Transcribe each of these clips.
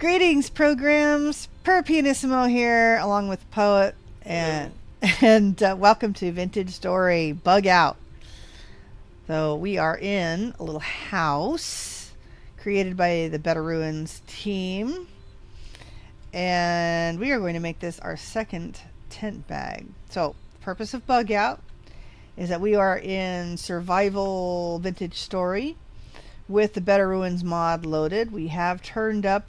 Greetings, programs. Pyrrh Pianissimo here, along with Poet, and welcome to Vintage Story Bug Out. So we are in a little house created by the Better Ruins team, and we are going to make this our second tent bag. So the purpose of Bug Out is that we are in survival vintage story with the Better Ruins mod loaded. We have turned up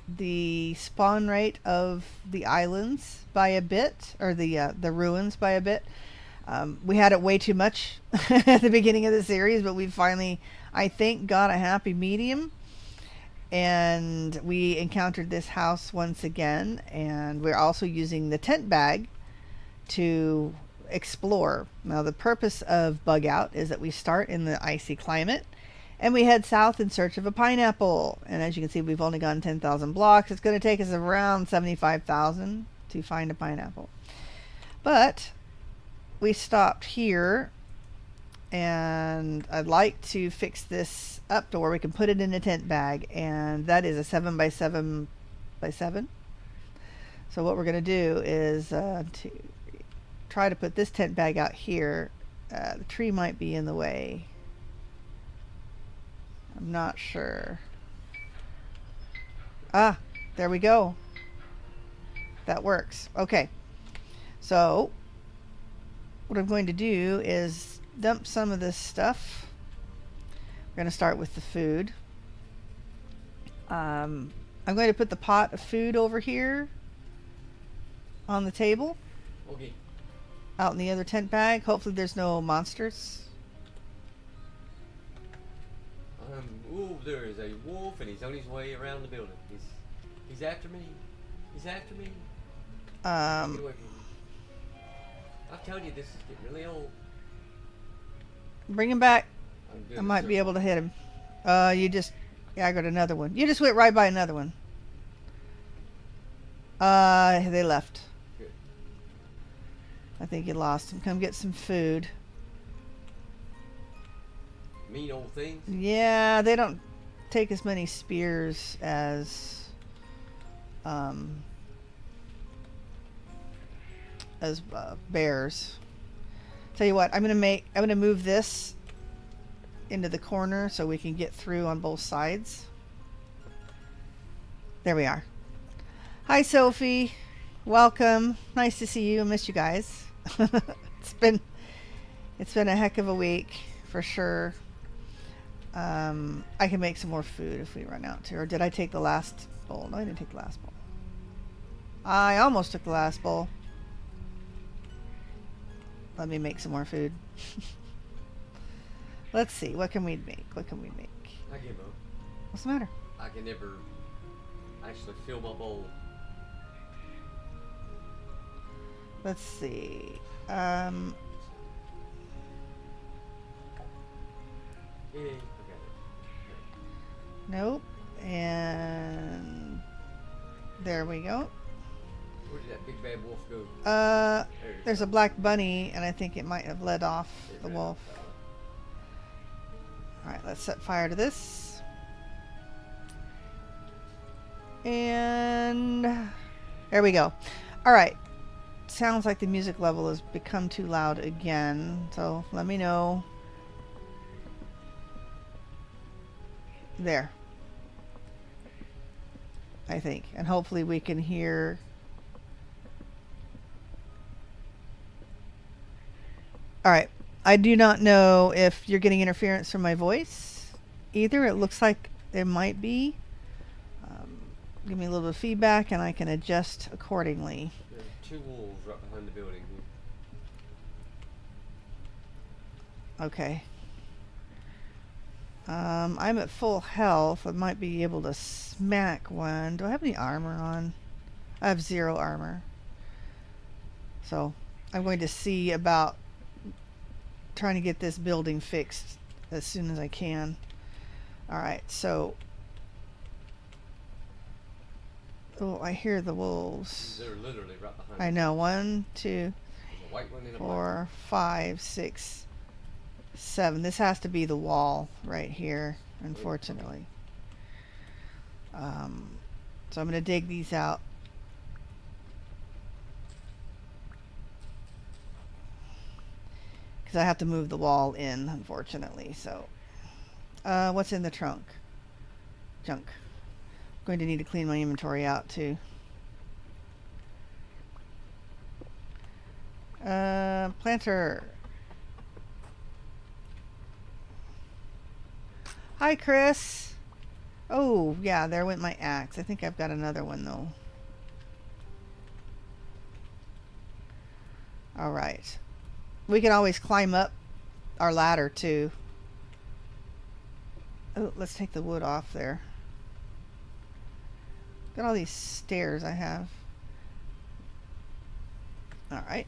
the spawn rate of the islands by a bit, or the ruins by a bit. We had it way too much at the beginning of the series, but we finally, I think, got a happy medium. And we encountered this house once again, and we're also using the tent bag to explore. Now, the purpose of Bug Out is that we start in the icy climate and we head south in search of a pineapple. And as you can see, we've only gone 10,000 blocks. It's going to take us around 75,000 to find a pineapple. But we stopped here, and I'd like to fix this up to where we can put it in a tent bag, and that is a 7 by 7 by 7. So what we're going to do is to try to put this tent bag out here. The tree might be in the way. I'm not sure. Ah, there we go. That works. Okay. So what I'm going to do is dump some of this stuff. We're going to start with the food. I'm going to put the pot of food over here on the table. Okay. Out in the other tent bag. Hopefully there's no monsters. Oh, there is a wolf, and he's on his way around the building. He's after me. He's after me. Get away from me. I'm telling you, this is getting really old. Bring him back. I might be able to hit him. You just aggroed another one. You just went right by another one. They left. Good. I think you lost him. Come get some food. Mean old things. Yeah, they don't take as many spears as bears. Tell you what, I'm gonna move this into the corner so we can get through on both sides. There we are. Hi, Sophie. Welcome. Nice to see you. I missed you guys. It's been a heck of a week for sure. I can make some more food if we run out to. Or did I take the last bowl? No, I didn't take the last bowl. I almost took the last bowl. Let me make some more food. Let's see. What can we make? What can we make? I give up. What's the matter? I can never actually fill my bowl. Let's see. Yeah, Nope. And there we go. where did that big bad wolf go? There's a black bunny, and I think it might have led off the wolf. Alright, let's set fire to this. And there we go. Alright. Sounds like the music level has become too loud again, so let me know. There. I think. And hopefully we can hear. Alright. I do not know if you're getting interference from my voice either. It looks like there might be. Give me a little bit of feedback and I can adjust accordingly. There are two wolves right behind the building here. Okay. I'm at full health. I might be able to smack one. Do I have any armor on? I have 0 armor. So I'm going to see about trying to get this building fixed as soon as I can. Alright, so... Oh, I hear the wolves. They're literally right behind. I know. 1, 2, There's a white one and a black 4, 5, 6, 7. This has to be the wall right here, unfortunately. So I'm going to dig these out. Because I have to move the wall in, unfortunately. So, what's in the trunk? Junk. I'm going to need to clean my inventory out too. Planter. Hi, Chris. Oh, yeah, there went my axe. I think I've got another one, though. Alright. We can always climb up our ladder, too. Oh, let's take the wood off there. Got all these stairs I have. Alright.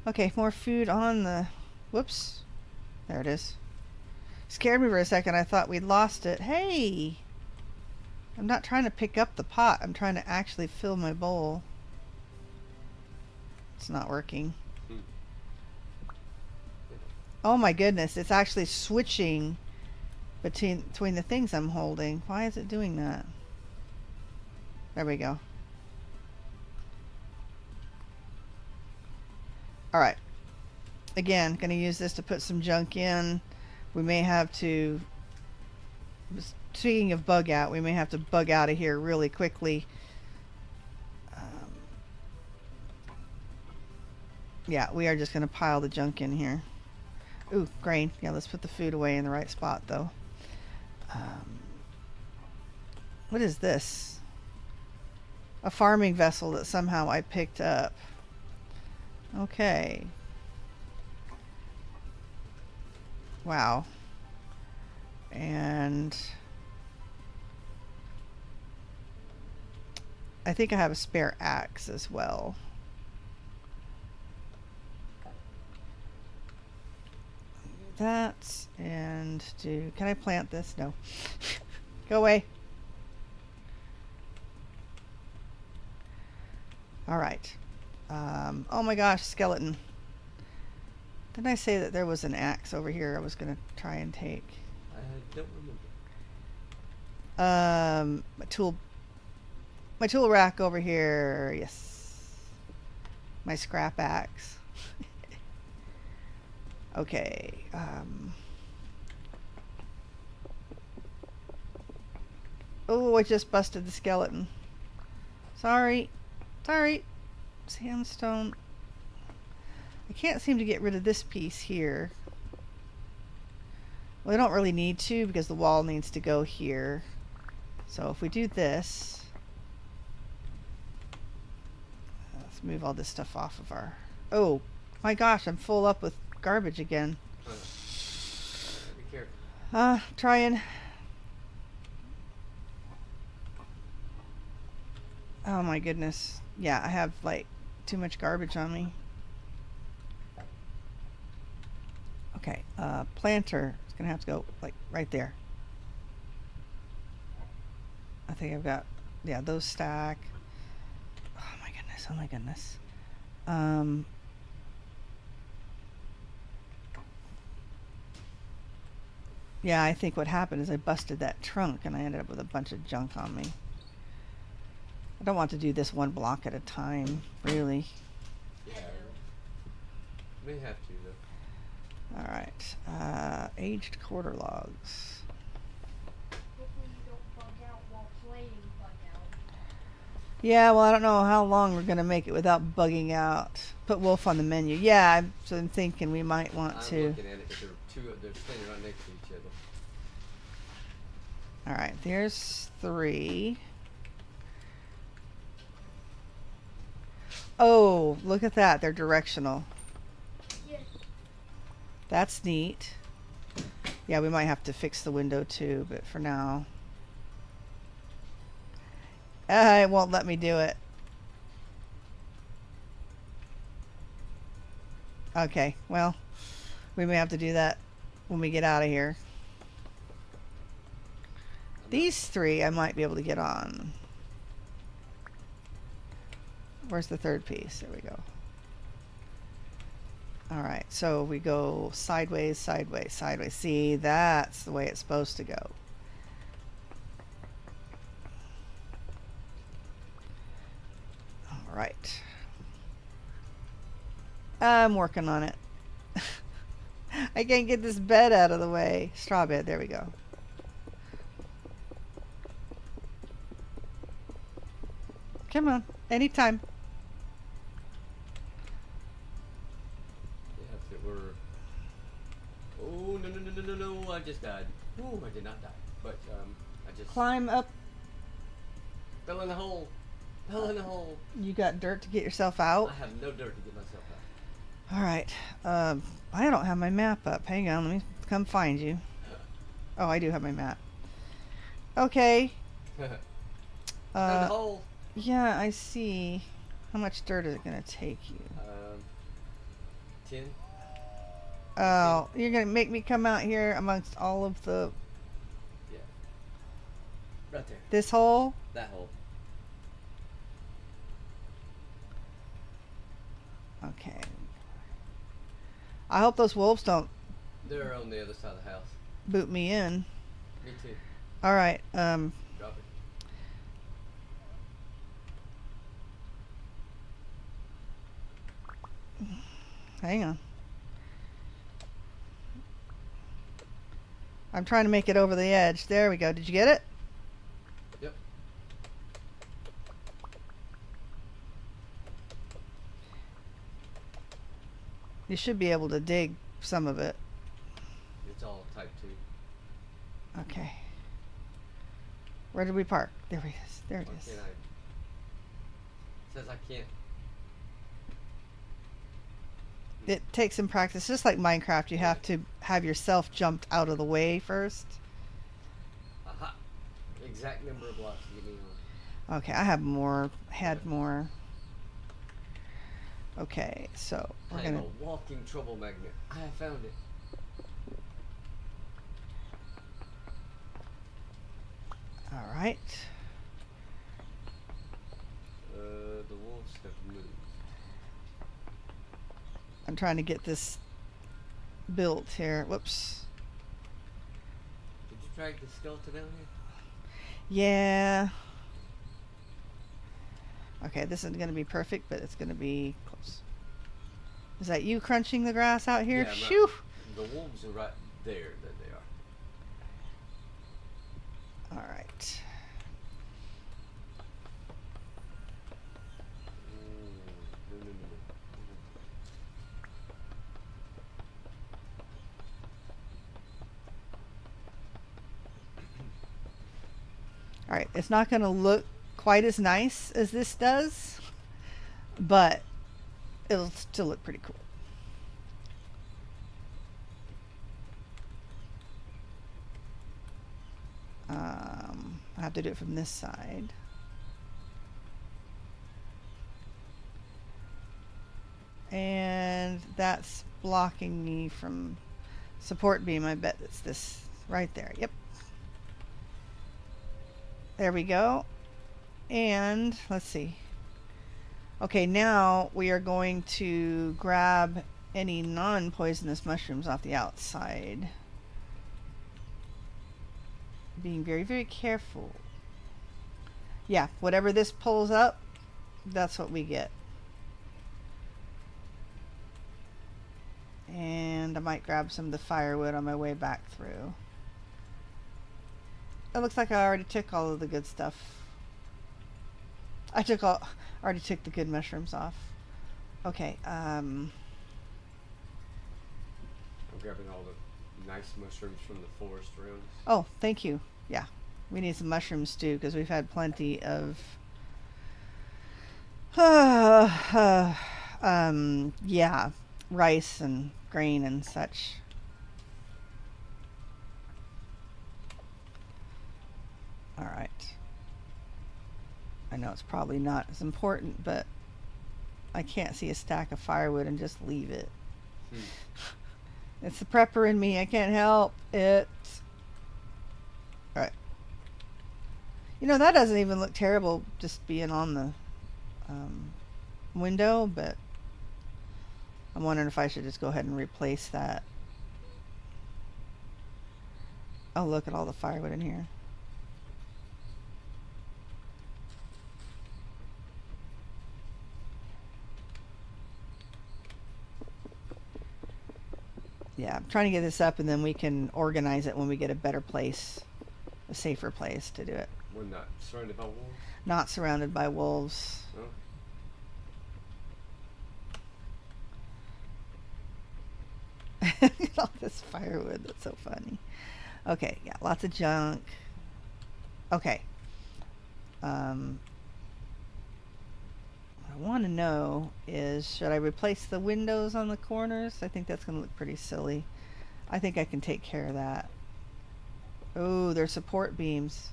Okay, more food on the... Whoops. There it is. Scared me for a second. I thought we'd lost it. Hey! I'm not trying to pick up the pot. I'm trying to actually fill my bowl. It's not working. Oh my goodness. It's actually switching between the things I'm holding. Why is it doing that? There we go. Alright. Again, going to use this to put some junk in. We may have to, speaking of bug out, we may have to bug out of here really quickly. Yeah, we are just going to pile the junk in here. Ooh, grain. Yeah, let's put the food away in the right spot, though. What is this? A farming vessel that somehow I picked up. Okay. Wow. And I think I have a spare axe as well. That and can I plant this? No. Go away. All right. Oh my gosh, skeleton. Didn't I say that there was an axe over here I was going to try and take? I don't remember. My tool rack over here. Yes. My scrap axe. Okay. Oh, I just busted the skeleton. Sorry. Sorry. Sandstone. I can't seem to get rid of this piece here. Well, I don't really need to because the wall needs to go here. So if we do this, let's move all this stuff off of our... Oh my gosh, I'm full up with garbage again. Be careful. Trying. Oh my goodness. Yeah, I have like too much garbage on me. Okay, planter. It's gonna have to go like right there. I think I've got, yeah, those stack. Oh my goodness, oh my goodness. Yeah, I think what happened is I busted that trunk and I ended up with a bunch of junk on me. I don't want to do this one block at a time, really. Yeah. May have to, though. Alright, aged quarter logs. Hopefully you don't bug out while playing bug out. Yeah, well, I don't know how long we're going to make it without bugging out. Put wolf on the menu. Yeah, so I'm thinking we might want I'm to. looking at it because they're standing right next to each other. Alright, there's 3. Oh, look at that. They're directional. Yes. That's neat. Yeah, we might have to fix the window too, but for now. It won't let me do it. Okay, well, we may have to do that when we get out of here. These 3 I might be able to get on. Where's the third piece? There we go. Alright, so we go sideways, sideways, sideways. See, that's the way it's supposed to go. I'm working on it. I can't get this bed out of the way. Straw bed, there we go. Come on, anytime. Yeah, if it were... Oh, no, I just died. Ooh, I did not die. But, I just... Climb up. Fell in the hole. Fell in the hole. You got dirt to get yourself out? I have no dirt to get myself out. Alright. I don't have my map up. Hang on, let me come find you. Oh, I do have my map. Okay. Found the hole. Yeah, I see. How much dirt is it going to take you? 10. Oh, you're going to make me come out here amongst all of the... Yeah. Right there. This hole? That hole. Okay. I hope those wolves don't They're on the other side of the house. boot me in. Me too. Alright, Drop it. hang on. I'm trying to make it over the edge. There we go. Did you get it? Yep. You should be able to dig some of it. It's all type 2. Okay. Where did we park? There it is. There it Why is. can't I? It says I can't. It takes some practice. Just like Minecraft, you have to have yourself jumped out of the way first. Aha. Exact number of blocks to get me on. Okay, I have more. Had more. Okay, so we're I am gonna. a walking trouble magnet. I have found it. All right. The wolves have moved. I'm trying to get this built here. Whoops. Did you drag the skeleton down here? Yeah. Okay, this isn't going to be perfect, but it's going to be close. Is that you crunching the grass out here? Yeah, Shoo! the wolves are right there. There they are. All right. No. All right, it's not going to look quite as nice as this does, but it'll still look pretty cool. I have to do it from this side. And that's blocking me from support beam. I bet it's this right there. Yep. There we go. And let's see. Okay, now we are going to grab any non-poisonous mushrooms off the outside. Being very, very careful. Yeah, whatever this pulls up, that's what we get. And I might grab some of the firewood on my way back through. It looks like I already took all of the good stuff. Already took the good mushrooms off. Okay, I'm grabbing all the nice mushrooms from the forest around us. oh, thank you. Yeah, we need some mushroom stew because we've had plenty of yeah, rice and grain and such. All right. I know it's probably not as important, but I can't see a stack of firewood and just leave it. It's the prepper in me. I can't help it. All right. You know, that doesn't even look terrible just being on the window, but I'm wondering if I should just go ahead and replace that. Oh, look at all the firewood in here. Yeah, I'm trying to get this up, and then we can organize it when we get a better place, a safer place to do it. We're not surrounded by wolves. Not surrounded by wolves. Oh. All this firewood, that's so funny. Okay, yeah, lots of junk. Okay. What I want to know is, should I replace the windows on the corners? I think that's going to look pretty silly. I think I can take care of that. Oh, they're support beams.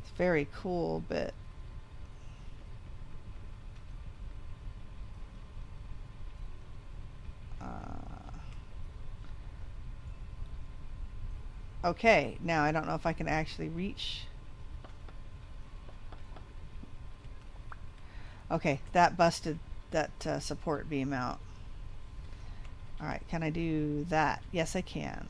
It's very cool, but okay, now I don't know if I can actually reach. Okay, that busted that support beam out. Alright, can I do that? Yes, I can.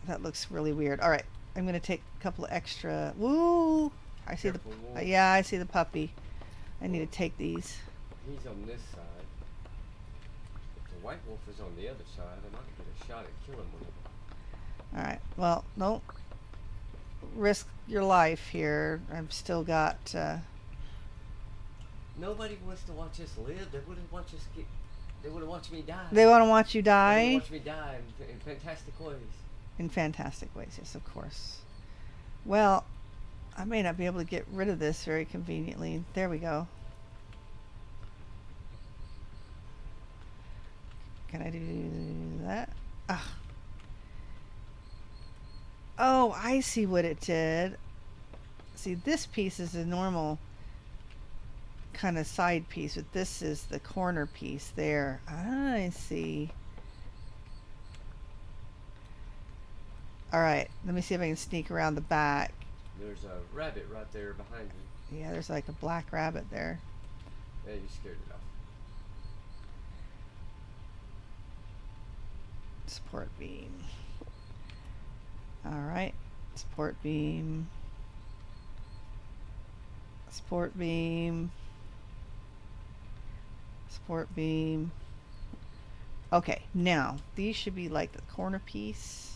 That looks really weird. Alright, I'm going to take a couple of extra. Woo! I see Careful, the. wolf. Yeah, I see the puppy. I need to take these. He's on this side. If the white wolf is on the other side, I might get a shot at killing one of them. Alright, well, don't risk your life here. I've still got. Nobody wants to watch us live. They wouldn't want us get. They wouldn't watch me die. They want to watch you They die would watch me die in fantastic ways. in fantastic ways. Yes, of course. Well, I may not be able to get rid of this very conveniently. There we go. Can I do that? Ah. Oh, I see what it did. See, this piece is a normal kind of side piece, but this is the corner piece there. I see. Alright, let me see if I can sneak around the back. There's a rabbit right there behind you. Yeah, there's like a black rabbit there. Yeah, you scared it off. Support beam. Alright, support beam. Support beam. Support beam. Okay, now these should be like the corner piece.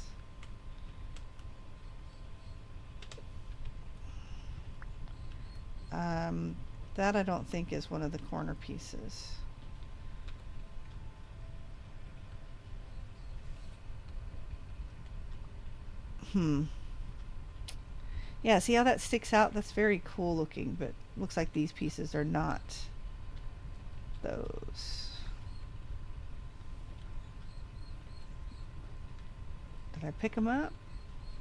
That I don't think is one of the corner pieces. Yeah, see how that sticks out? That's very cool looking, but looks like these pieces are not those. Did I pick them up?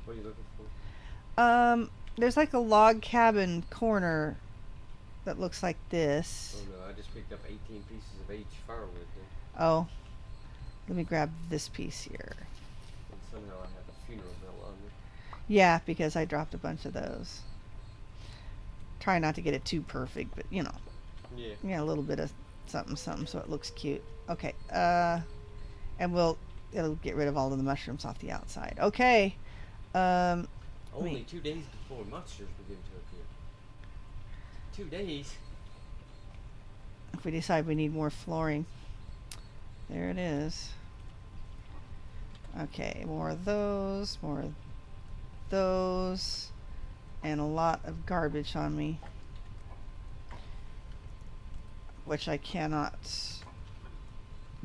What are you looking for? There's like a log cabin corner that looks like this. Oh no, I just picked up 18 pieces of H firewood then. Oh, let me grab this piece here. And somehow I have a funeral bell on me. Yeah, because I dropped a bunch of those. Try not to get it too perfect, but you know. Yeah. A little bit of something so it looks cute. Okay, and it'll get rid of all of the mushrooms off the outside. Okay. Only 2 days before monsters begin to appear. 2 days? If we decide we need more flooring. There it is. Okay, more of those, and a lot of garbage on me, which I cannot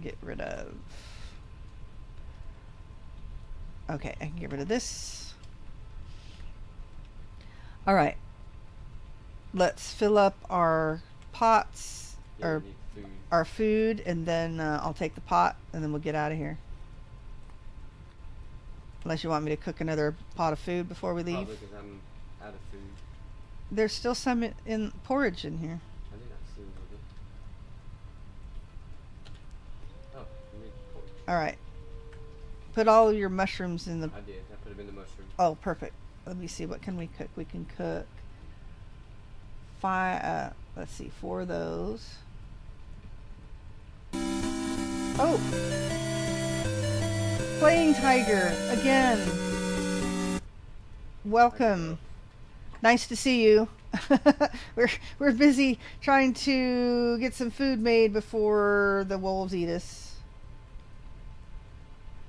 get rid of. Okay, I can get rid of this. Alright, let's fill up our pots, Yeah, or we need food. our food, and then I'll take the pot, and then we'll get out of here. Unless you want me to cook another pot of food before we leave. Probably because I'm out of food. There's still some in porridge in here. I did not see any of it. Oh, you need pork. Alright. Put all your mushrooms in the... I did. I put them in the mushroom. Oh, perfect. Let me see. What can we cook? We can cook... let's see. 4 of those. Oh! Playing Tiger again. Welcome. Nice to see you. we're busy trying to get some food made before the wolves eat us.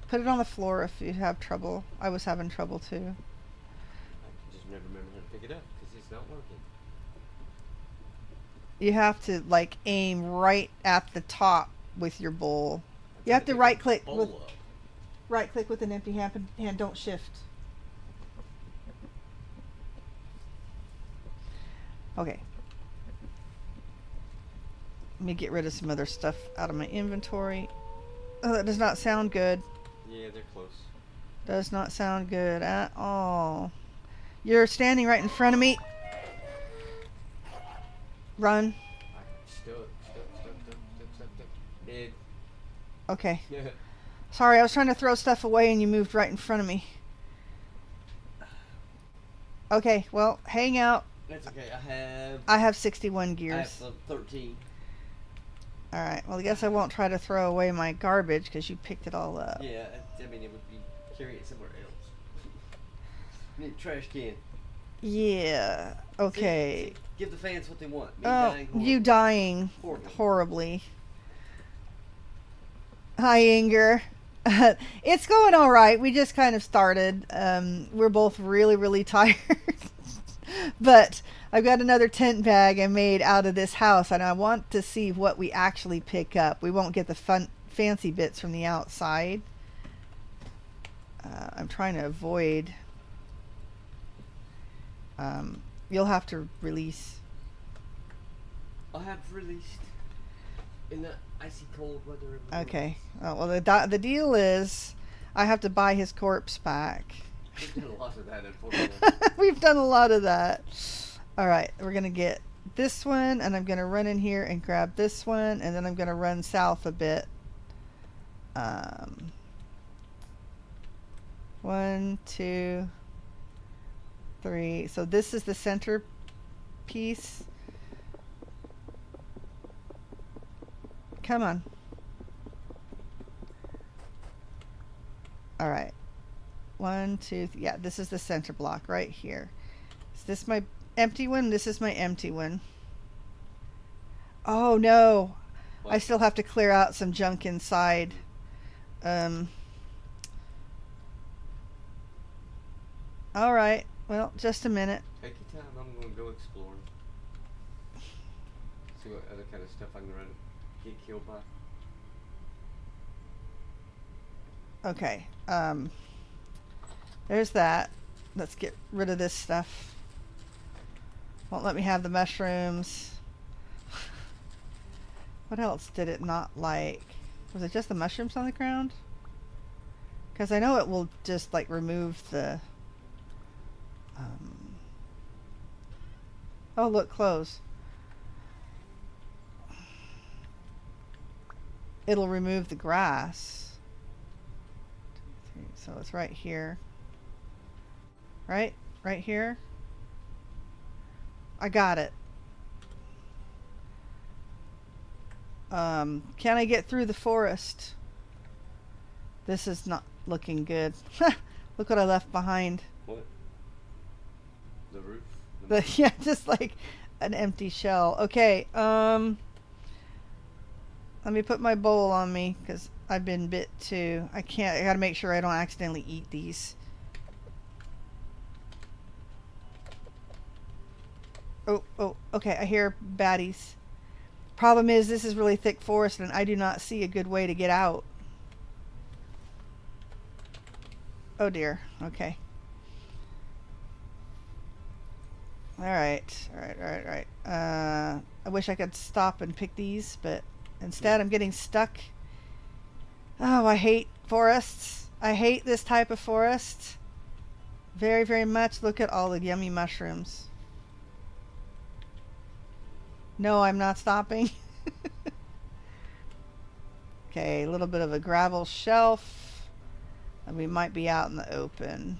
Put it on the floor if you have trouble. I was having trouble too. I just never remember how to pick it up because it's not working. You have to like aim right at the top with your bowl. You have to right click with an empty hand. Don't shift. Okay. Let me get rid of some other stuff out of my inventory. Oh, that does not sound good. Yeah, they're close. Does not sound good at all. You're standing right in front of me. Run. Stuck. Dead. Okay. Sorry, I was trying to throw stuff away and you moved right in front of me. Okay, well, hang out. That's okay. I have 61 I gears. have 13. Alright, well, I guess I won't try to throw away my garbage because you picked it all up. Yeah, I mean, it would be carrying it somewhere else. Need a trash can. Yeah, okay. See, give the fans what they want. Me Oh, dying you dying horribly. Hi, Inger. It's going all right. We just kind of started. We're both really, really tired. But I've got another tent bag I made out of this house, and I want to see what we actually pick up. We won't get the fancy bits from the outside. I'm trying to avoid... you'll have to release. I have released in the icy cold weather. Okay. Oh, well, the deal is I have to buy his corpse back. We've done a lot of that, unfortunately. We've done a lot of that. All right, we're going to get this one, and I'm going to run in here and grab this one, and then I'm going to run south a bit. 1, 2, 3. So this is the center piece. Come on. All right. 1, 2, yeah, this is the center block right here. Is this my empty one? This is my empty one. Oh no. What? I still have to clear out some junk inside. All right. Well, just a minute. Take your time. I'm going to go explore. See what other kind of stuff I can get killed by. Okay. There's that. Let's get rid of this stuff. Won't let me have the mushrooms. What else did it not like? Was it just the mushrooms on the ground? Because I know it will just like remove the... Oh, look, close. It'll remove the grass. So it's right here. Right? Right here? I got it. Can I get through the forest? This is not looking good. Look what I left behind. What? The roof? Yeah, just like an empty shell. Okay, let me put my bowl on me because I've been bit too. I gotta make sure I don't accidentally eat these. Oh, okay, I hear baddies. Problem is, this is really thick forest and I do not see a good way to get out. Oh dear, okay. Alright. I wish I could stop and pick these, but instead I'm getting stuck. Oh, I hate forests. I hate this type of forest. Very, very much. Look at all the yummy mushrooms. No, I'm not stopping. Okay, a little bit of a gravel shelf. And we might be out in the open.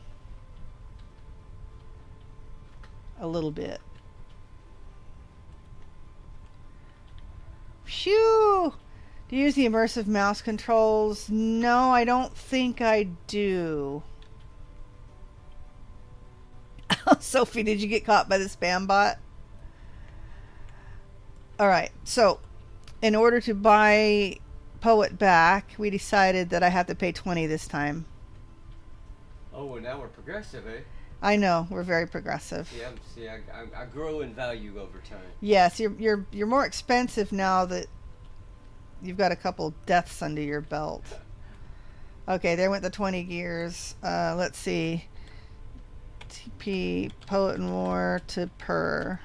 A little bit. Phew! Do you use the immersive mouse controls? No, I don't think I do. Sophie, did you get caught by the spam bot? All right. So, in order to buy Poet back, we decided that I have to pay 20 this time. Oh, well, now we're progressive, eh? I know, we're very progressive. I grow in value over time. Yes, you're more expensive now that you've got a couple deaths under your belt. Okay, there went the 20 gears. Let's see. TP PoetNWar to Pyrrh.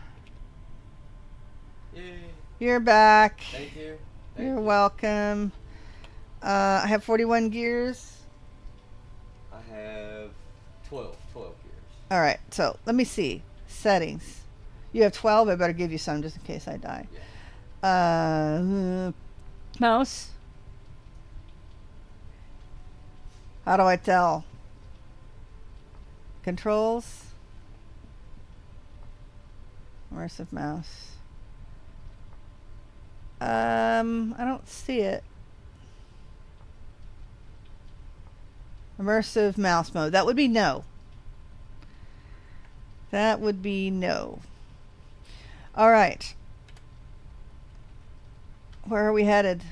Yay. You're back. Thank you. You're welcome. I have 41 gears. I have 12 gears. All right, so let me see. Settings. You have 12. I better give you some just in case I die. Yeah. Mouse. How do I tell? Controls. Immersive mouse. I don't see it. Immersive mouse mode. That would be no. That would be no. All right. Where are we headed?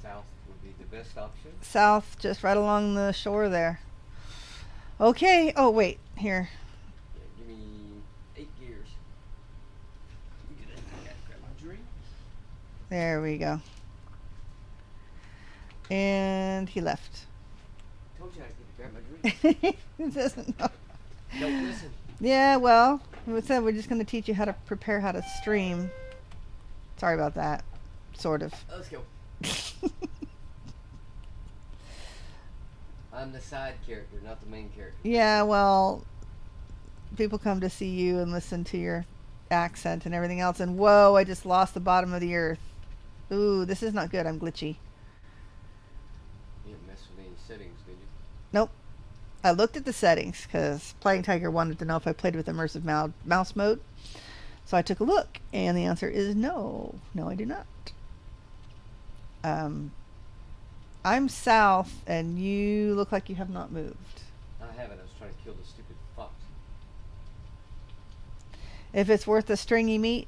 South would be the best option. South, just right along the shore there. Okay. Oh, wait. Here. Yeah, give me 8 gears. Grab my drink. There we go. And he left. Told you I could grab my drink. He doesn't know. Don't listen. Yeah, well, we said we're just going to teach you how to prepare how to stream. Sorry about that. Sort of. Let's go. I'm the side character, not the main character. Yeah, well, people come to see you and listen to your accent and everything else, and whoa, I just lost the bottom of the earth. Ooh, this is not good. I'm glitchy. You didn't mess with any settings, did you? Nope. I looked at the settings because Playing Tiger wanted to know if I played with immersive mouse mode. So I took a look, and the answer is no. No, I do not. I'm south, and you look like you have not moved. I haven't. I was trying to kill the stupid fox. If it's worth the stringy meat.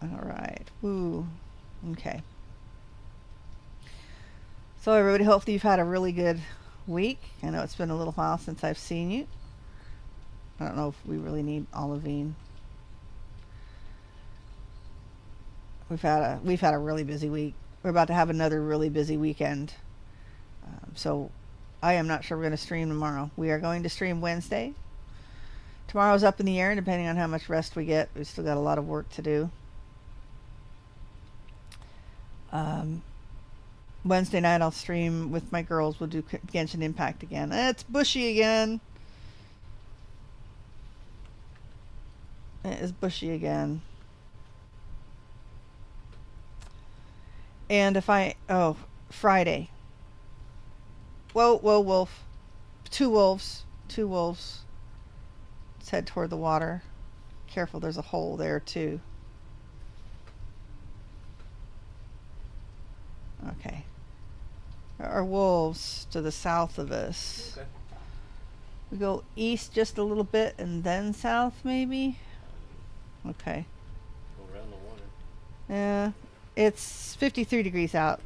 All right. Ooh. Okay. So everybody, hopefully you've had a really good week. I know it's been a little while since I've seen you. I don't know if we really need Olivine. We've had a really busy week. We're about to have another really busy weekend. So I am not sure we're going to stream tomorrow. We are going to stream Wednesday. Tomorrow's up in the air, depending on how much rest we get. We've still got a lot of work to do. Wednesday night I'll stream with my girls. We'll do Genshin Impact again. It's bushy again. It is bushy again. And if Friday. Whoa, wolf. Two wolves. Let's head toward the water. Careful, there's a hole there too. Okay. There are wolves to the south of us. Okay. We go east just a little bit and then south maybe? Okay. Go around the water. Yeah. It's 53 degrees out,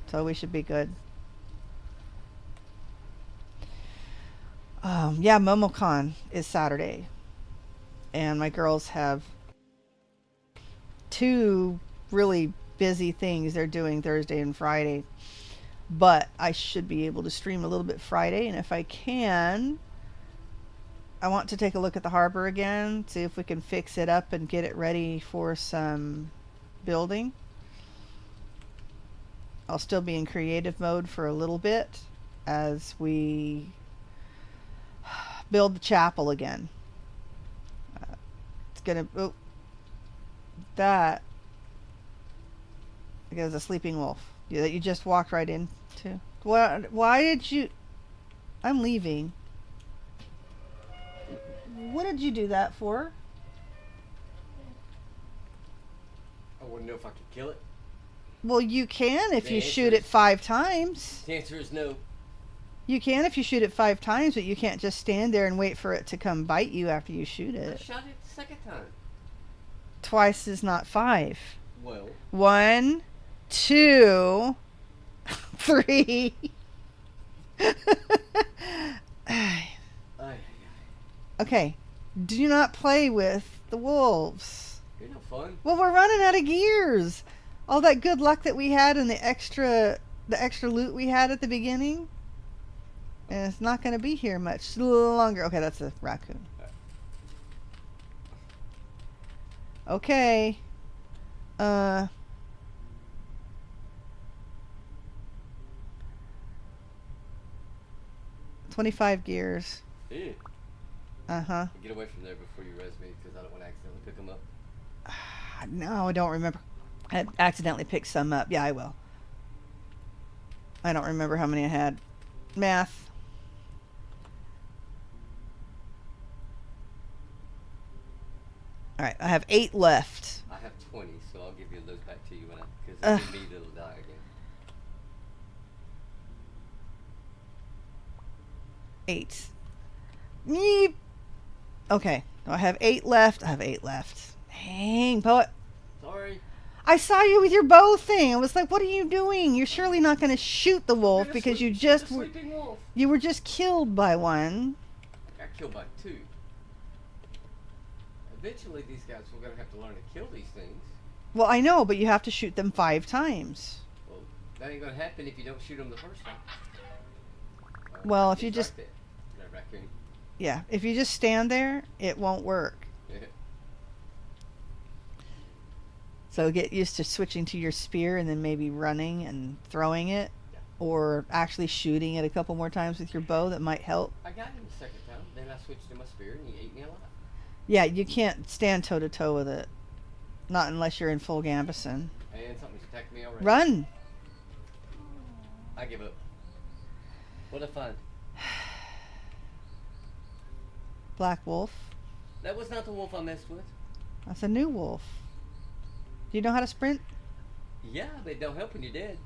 so we should be good. Yeah, MomoCon is Saturday. And my girls have 2 really busy things they're doing Thursday and Friday. But I should be able to stream a little bit Friday, and if I can, I want to take a look at the harbor again, see if we can fix it up and get it ready for some building. I'll still be in creative mode for a little bit as we build the chapel again. It's gonna that there's a sleeping wolf that you just walked right into. Why did you? I'm leaving. What did you do that for? I wouldn't know if I could kill it. Well, you can if The you answer shoot is- it 5 times. The answer is no. You can if you shoot it 5 times, but you can't just stand there and wait for it to come bite you after you shoot I it. shot it the second time. Twice is not 5. Well. 1, 2, 3. Okay. Do not play with the wolves. You're no fun. Well, we're running out of gears. All that good luck that we had and the extra loot we had at the beginning. And it's not going to be here much longer. Okay, that's a raccoon. Okay. 25 gears. Ew. Uh-huh. Get away from there before you res me, because I don't want to accidentally pick them up. No, I don't remember. I accidentally picked some up. Yeah, I will. I don't remember how many I had. Math. Alright, I have 8 left. I have 20, so I'll give you those back to you when because if you need it'll die again. 8. Yeep. Okay, I have 8 left. I have 8 left. Dang, Poet. Sorry. I saw you with your bow thing. I was like, what are you doing? You're surely not going to shoot the wolf because you just were, wolf. you were just killed by one. I got killed by 2. Eventually these guys were going to have to learn to kill these things. Well, I know, but you have to shoot them 5 times. Well, that ain't going to happen if you don't shoot them the first time. Well, if you just... Right there. That raccoon. Yeah, if you just stand there, it won't work. Yeah. So get used to switching to your spear and then maybe running and throwing it. Yeah. Or actually shooting it a couple more times with your bow. That might help. I got him the second time. Then I switched to my spear and he ate me alive. Yeah, you can't stand toe-to-toe with it. Not unless you're in full Gambison. And something's attacked me already. Run! I give up. What'd I find? Black wolf. That was not the wolf I messed with. That's a new wolf. Do you know how to sprint? Yeah, but it don't help when you're dead.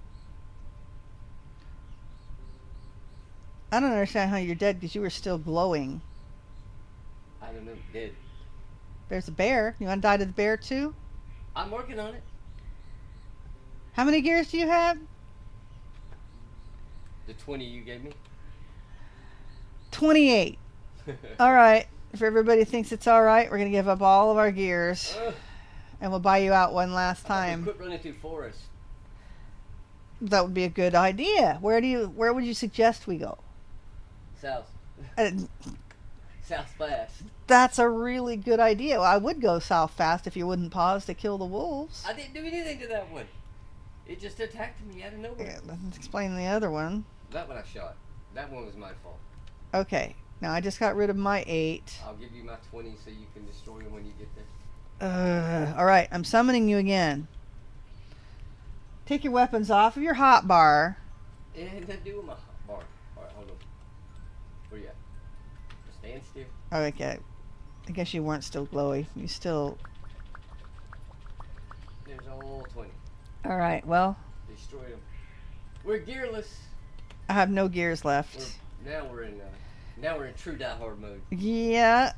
I don't understand how you're dead because you were still glowing. I don't know. Dead. There's a bear. You want to die to the bear too? I'm working on it. How many gears do you have? The 20 you gave me. 28. Alright. If everybody thinks it's alright, we're going to give up all of our gears. And we'll buy you out one last time. Quit running through forest. That would be a good idea. Where would you suggest we go? South. Uh, South fast. That's a really good idea. Well, I would go south fast if you wouldn't pause to kill the wolves. I didn't do anything to that one. It just attacked me out of nowhere. Yeah, let's explain the other one. That one I shot. That one was my fault. Okay. Now I just got rid of my 8. I'll give you my 20 so you can destroy them when you get there. Alright, I'm summoning you again. Take your weapons off of your hot bar. It had nothing to do with my hot bar. Alright, hold on. Where you at? Just stand still. Okay. I guess you weren't still glowy. You still... There's all 20. Alright, well... Destroy them. We're gearless. I have no gears left. Now we're in true die-hard mode. Yeah.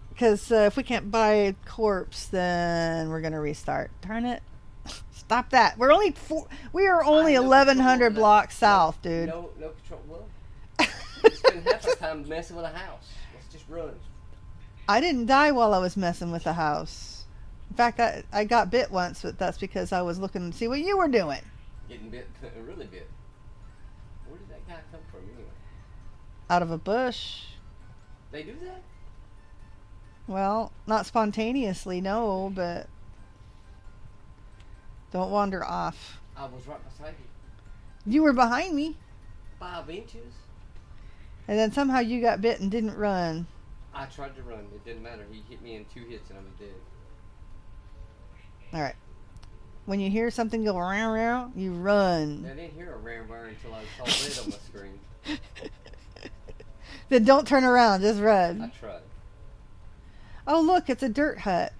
Because if we can't buy a corpse, then we're going to restart. Darn it. Stop that. We are only 1,100 blocks south, dude. No control. Well, we spend half our time messing with a house. Let's just run. I didn't die while I was messing with the house. In fact, I got bit once, but that's because I was looking to see what you were doing. Getting bit, really bit. Where did that guy come from anyway? Out of a bush. They do that? Well, not spontaneously, no, but don't wander off. I was right beside you. You were behind me. 5 inches. And then somehow you got bit and didn't run. I tried to run. It didn't matter. He hit me in 2 hits and I was dead. Alright. When you hear something go row row, you run. I didn't hear a rare burn until I saw red on my screen. Then don't turn around, just run. I tried. Oh look, it's a dirt hut.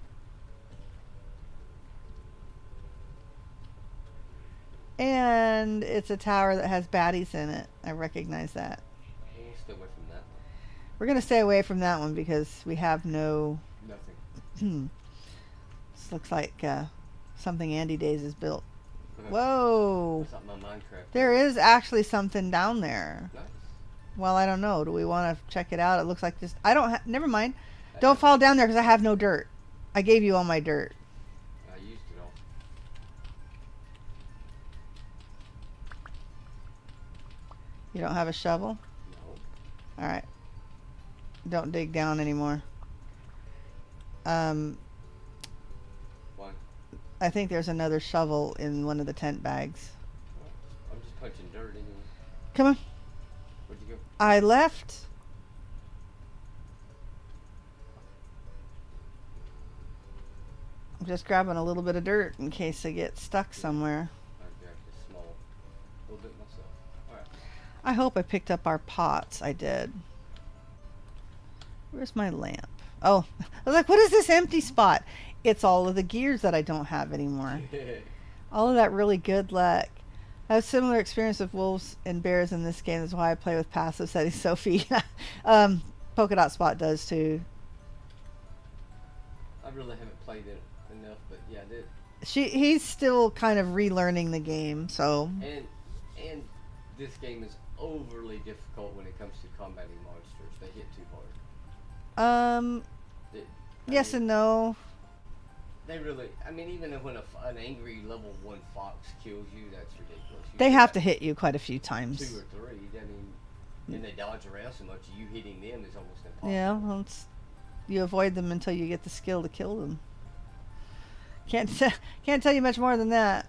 And it's a tower that has baddies in it. I recognize that. We'll stay away from that one. We're going to stay away from that one because we have no... Nothing. This looks like something Andy Days has built. Whoa! It's like my Minecraft. There is actually something down there. Nice. Well, I don't know. Do we want to check it out? It looks like just... I don't... Never mind. Don't fall down there because I have no dirt. I gave you all my dirt. I used it all. You don't have a shovel? No. Alright. Don't dig down anymore. Why? I think there's another shovel in one of the tent bags. I'm just punching dirt anyway. Come on. Where'd you go? I left. I'm just grabbing a little bit of dirt in case I get stuck somewhere. I grabbed a small little bit myself. Alright. I hope I picked up our pots. I did. Where's my lamp? Oh, I was like, what is this empty spot? It's all of the gears that I don't have anymore. All of that really good luck. I have a similar experience with wolves and bears in this game. That's why I play with passive settings. Sophie. Polka Dot Spot does too. I really haven't played it enough, but yeah, I did. He's still kind of relearning the game, so. And this game is overly difficult when it comes to combating monsters. They hit too hard. Yes and no. They really, I mean, even when an angry level 1 fox kills you, that's ridiculous. They have to hit you quite a few times. 2 or 3. I mean, and they dodge around so much, you hitting them is almost impossible. Yeah, well, you avoid them until you get the skill to kill them. Can't tell you much more than that.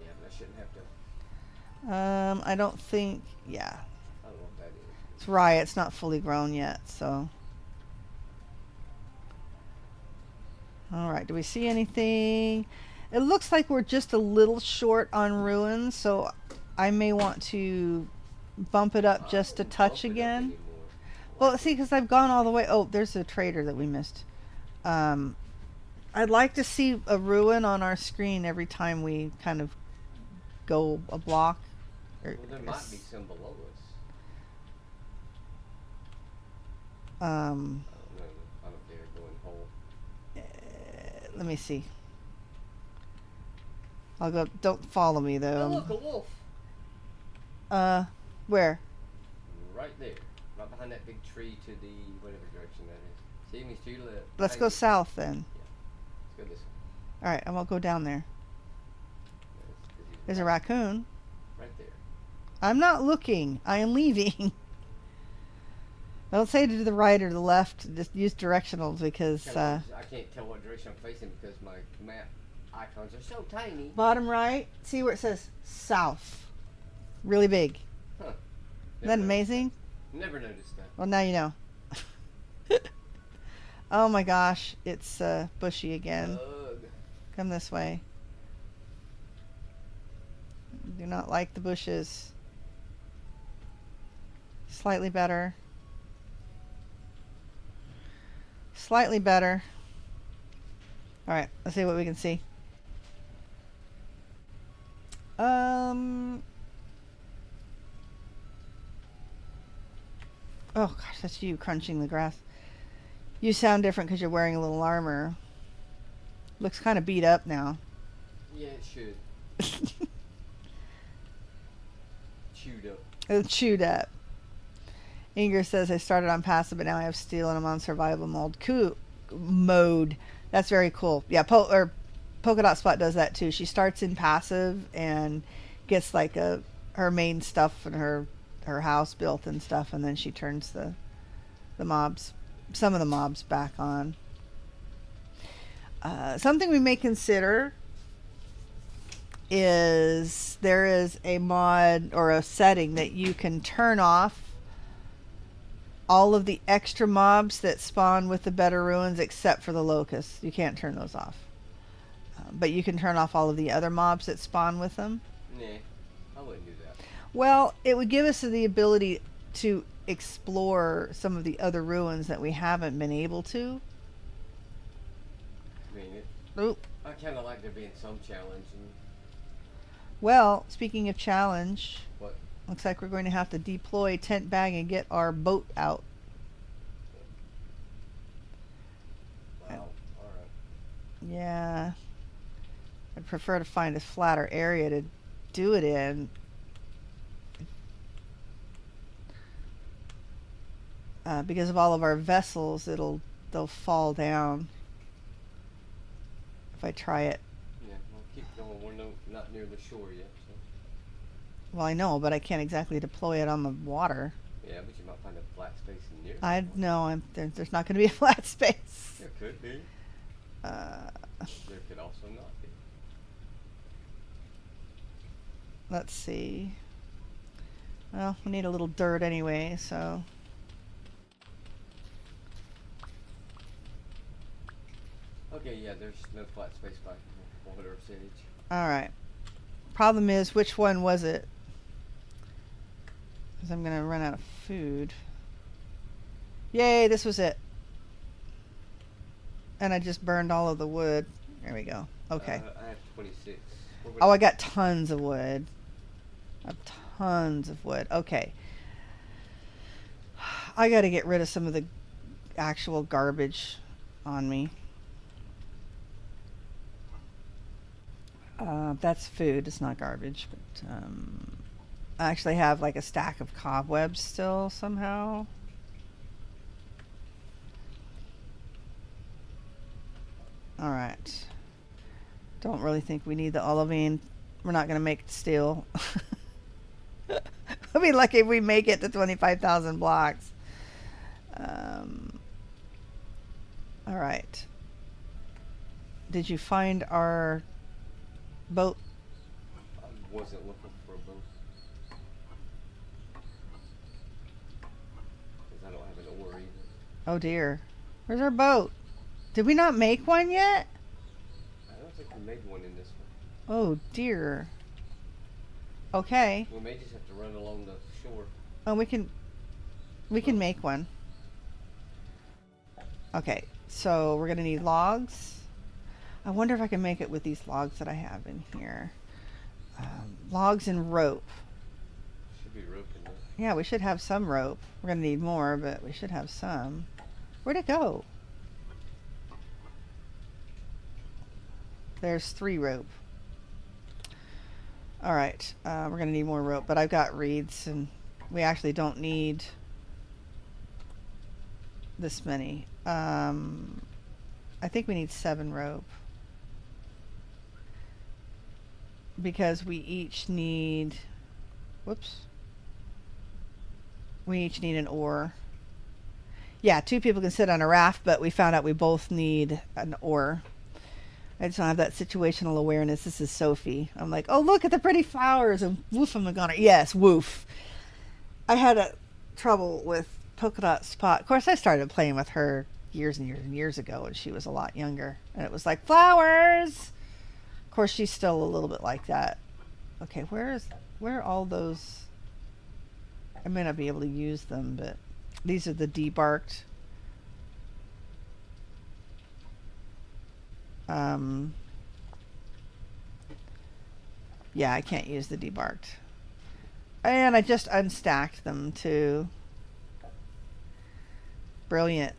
Yeah, but I shouldn't have to. I don't think. Yeah, I don't know what that is. it's rye. It's not fully grown yet, so. All right. Do we see anything? It looks like we're just a little short on ruins, so I may want to bump it up just a touch again. Well, see, because I've gone all the way. Oh, there's a trader that we missed. I'd like to see a ruin on our screen every time we kind of go a block. Well, there might be some below us. I don't know. I don't dare go in the hole. Let me see. I'll go. Don't follow me Oh, though. look, a wolf. Where? Right there. Right behind that big tree to the whatever direction that is. See me to your left. Let's go south then. Let's go this way. All right, I won't go down there. There's a raccoon. Right there. I'm not looking. I am leaving. Don't say to the right or the left. Just use directionals because I can't tell what direction I'm facing because my map icons are so tiny. bottom right. See where it says south. Really big. Huh. Isn't that amazing? Never noticed that. Well, now you know. Oh my gosh, it's bushy again. Ugh. Come this way. Do not like the bushes. Slightly better. Slightly better. Alright, let's see what we can see. Oh gosh, that's you crunching the grass. You sound different because you're wearing a little armor. Looks kind of beat up now. Yeah, it should. Chewed up. It's chewed up. Inger says, I started on passive, but now I have steel and I'm on survival mode. That's very cool. Yeah, Polka Dot Spot does that too. She starts in passive and gets like her main stuff and her house built and stuff, and then she turns the mobs, some of the mobs back on. Something we may consider is there is a mod or a setting that you can turn off all of the extra mobs that spawn with the better ruins except for the locusts. You can't turn those off. But you can turn off all of the other mobs that spawn with them. Nah, I wouldn't do that. Well, it would give us the ability to explore some of the other ruins that we haven't been able to. I mean, Oop. I kind of like there being some challenge. Well, speaking of challenge, What? looks like we're going to have to deploy tent bag and get our boat out. Wow. Alright. Yeah. I'd prefer to find a flatter area to do it in. Because of all of our vessels, they'll fall down if I try it. Yeah, well, keep going. We're not near the shore yet, so. Well, I know, but I can't exactly deploy it on the water. Yeah, but you might find a flat space in near. I know there's not going to be a flat space. There could be. There could also not be. Let's see. Well, we need a little dirt anyway, so. Okay, yeah, there's no flat space by water percentage. Alright. Problem is, which one was it? Because I'm going to run out of food. Yay, this was it. And I just burned all of the wood. There we go. Okay. I have 26. Oh, I got tons of wood. I have tons of wood. Okay. I got to get rid of some of the actual garbage on me. That's food. It's not garbage. But I actually have like a stack of cobwebs still somehow. Alright. Don't really think we need the olivine. We're not going to make steel. I'll be lucky if we make it to 25,000 blocks. Alright. Did you find our boat? I wasn't looking for a boat. Because I don't have an oar either. Oh dear. Where's our boat? Did we not make one yet? I don't think we made one in this one. Oh dear. Okay. We may just have to run along the shore. Oh, we can make one. Okay, so we're gonna need logs. I wonder if I can make it with these logs that I have in here. Logs and rope. Should be rope in there. Yeah, we should have some rope. We're gonna need more, but we should have some. Where'd it go? There's 3 rope. Alright, we're gonna need more rope, but I've got reeds and we actually don't need this many. I think we need 7 rope. Because we each need, whoops. We each need an oar. Yeah, 2 people can sit on a raft, but we found out we both need an oar. I just don't have that situational awareness. This is Sophie. I'm like, oh, look at the pretty flowers. And woof, I'm a goner. Yes, woof. I had a trouble with Polka Dot Spot. Of course, I started playing with her years and years and years ago when she was a lot younger. And it was like, flowers! Of course, she's still a little bit like that. Okay, where are all those? I may not be able to use them, but these are the debarked. Yeah, I can't use the debarked. And I just unstacked them too. Brilliant.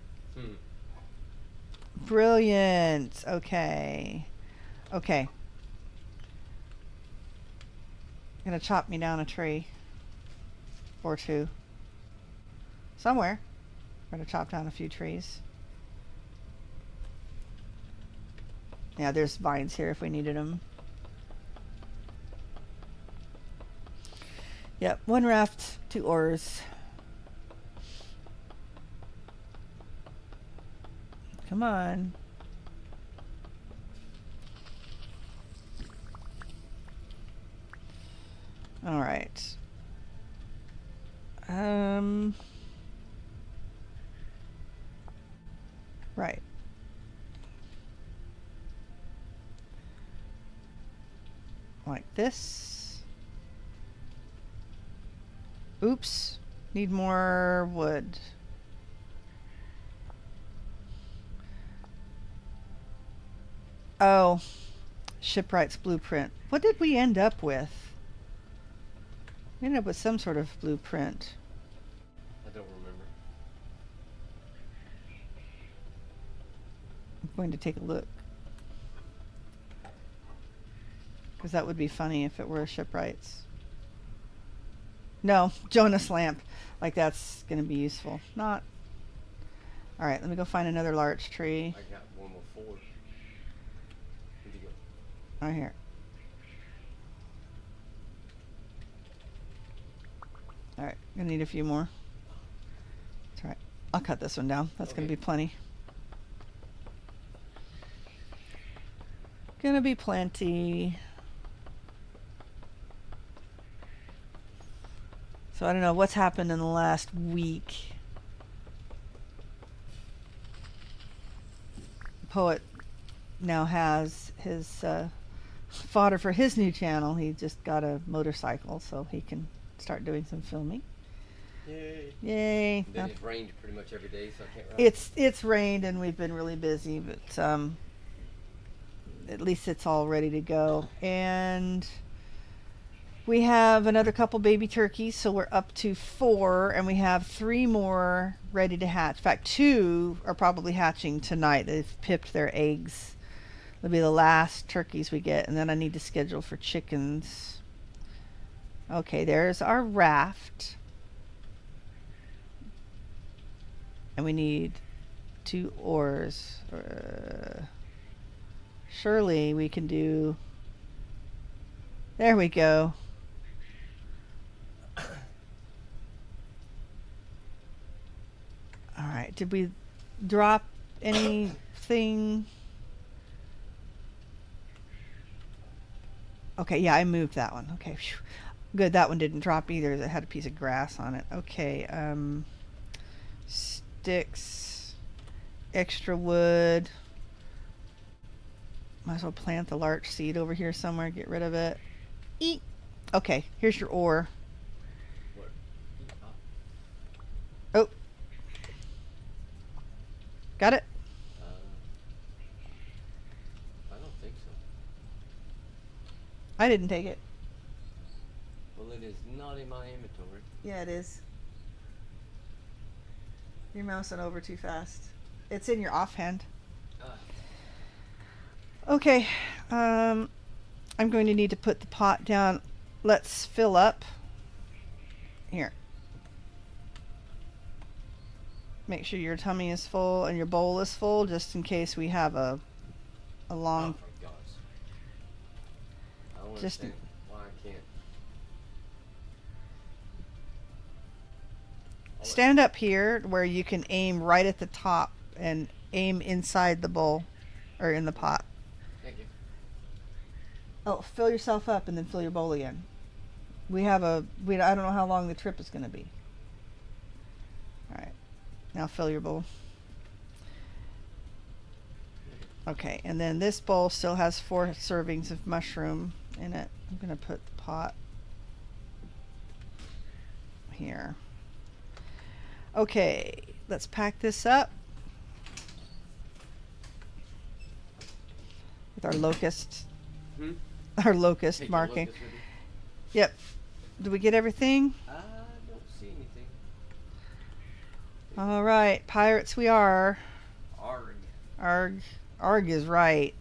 Brilliant. Okay. Okay. Gonna chop me down a tree. Or 2. Somewhere. Gonna chop down a few trees. Yeah, there's vines here if we needed them. Yep, 1 raft, 2 oars. Come on. All right. Right. Like this. Oops. Need more wood. Oh. Shipwright's blueprint. What did we end up with? We ended up with some sort of blueprint. I don't remember. I'm going to take a look. Because that would be funny if it were a Shipwright's. No, Jonas lamp. Like that's going to be useful. Not. Alright, let me go find another larch tree. I got one with 4. Where'd you go? Right here. Alright, gonna need a few more. That's alright. I'll cut this one down. That's gonna Okay. be plenty. Gonna be plenty. So I don't know what's happened in the last week. Poet now has his fodder for his new channel. He just got a motorcycle so he can start doing some filming. Yay. Yay. Then it's rained pretty much every day, so I can't ride. It's rained and we've been really busy, but at least it's all ready to go. And we have another couple baby turkeys, so we're up to 4, and we have 3 more ready to hatch. In fact, 2 are probably hatching tonight. They've pipped their eggs. They'll be the last turkeys we get, and then I need to schedule for chickens. Okay, there's our raft. And we need 2 oars. Surely we can do... There we go. Alright, did we drop anything? Okay, yeah, I moved that one. Okay, phew. Good, that one didn't drop either. It had a piece of grass on it. Okay, sticks, extra wood. Might as well plant the larch seed over here somewhere, get rid of it. Eat. Okay, here's your ore. What? Oh. Got it? I don't think so. I didn't take it. Well, it is not in my inventory. Yeah, it is. You're mousing over too fast. It's in your offhand. Ah. Okay, I'm going to need to put the pot down. Let's fill up. Here. Make sure your tummy is full and your bowl is full, just in case we have a long... Oh, for God's. I don't Just- understand why I can't. Stand up here where you can aim right at the top and aim inside the bowl or in the pot. Thank you. Oh, fill yourself up and then fill your bowl again. I don't know how long the trip is going to be. Alright. Now fill your bowl. Okay, and then this bowl still has 4 servings of mushroom in it. I'm going to put the pot here. Okay, let's pack this up with our locust, Hmm? our locust Take your marking. locust with you. Yep. Did we get everything? I don't see anything. All right, pirates we are. Arg. Arg. Arg is right.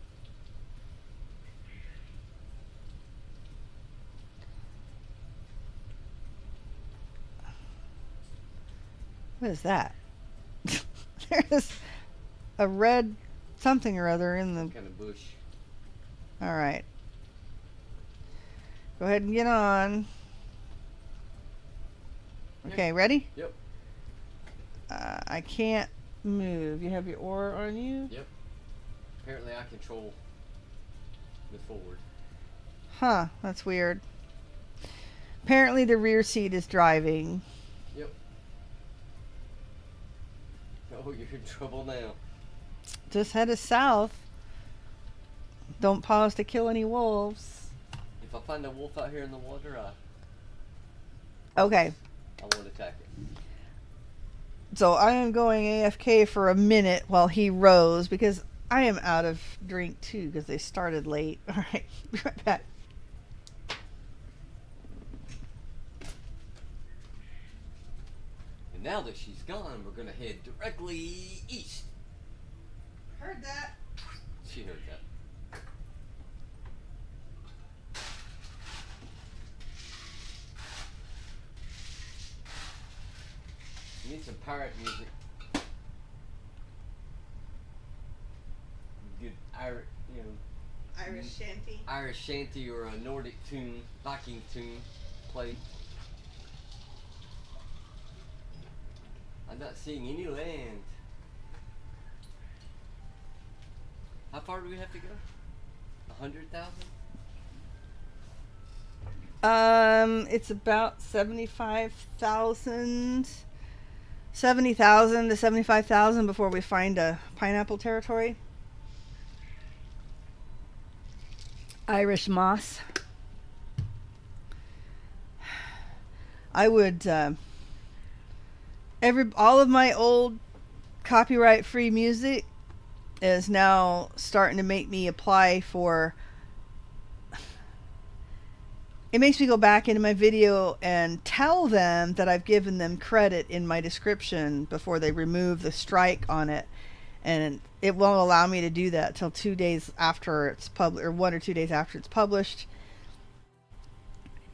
What is that? There's a red something or other in the... Kind of bush. Alright. Go ahead and get on. Okay, ready? Yep. I can't move. You have your oar on you? Yep. Apparently I control the forward. Huh, that's weird. Apparently the rear seat is driving. Yep. Oh, you're in trouble now. Just headed south. Don't pause to kill any wolves. If I find a wolf out here in the water, Okay, I won't attack it. so I am going AFK for a minute while he rows because I am out of drink too because they started late. All right, be right back. And now that she's gone, we're gonna head directly east. Heard that. She heard that. You need some pirate music. Good Irish, you know. Irish shanty. Irish shanty or a Nordic tune, Viking tune, play. I'm not seeing any land. How far do we have to go? 100,000? It's about 75,000, 70,000 to 75,000 before we find a pineapple territory. Irish moss. I would all of my old copyright free music is now starting to make me apply for. It makes me go back into my video and tell them that I've given them credit in my description before they remove the strike on it. And it won't allow me to do that till 2 days after it's published, or 1 or 2 days after it's published.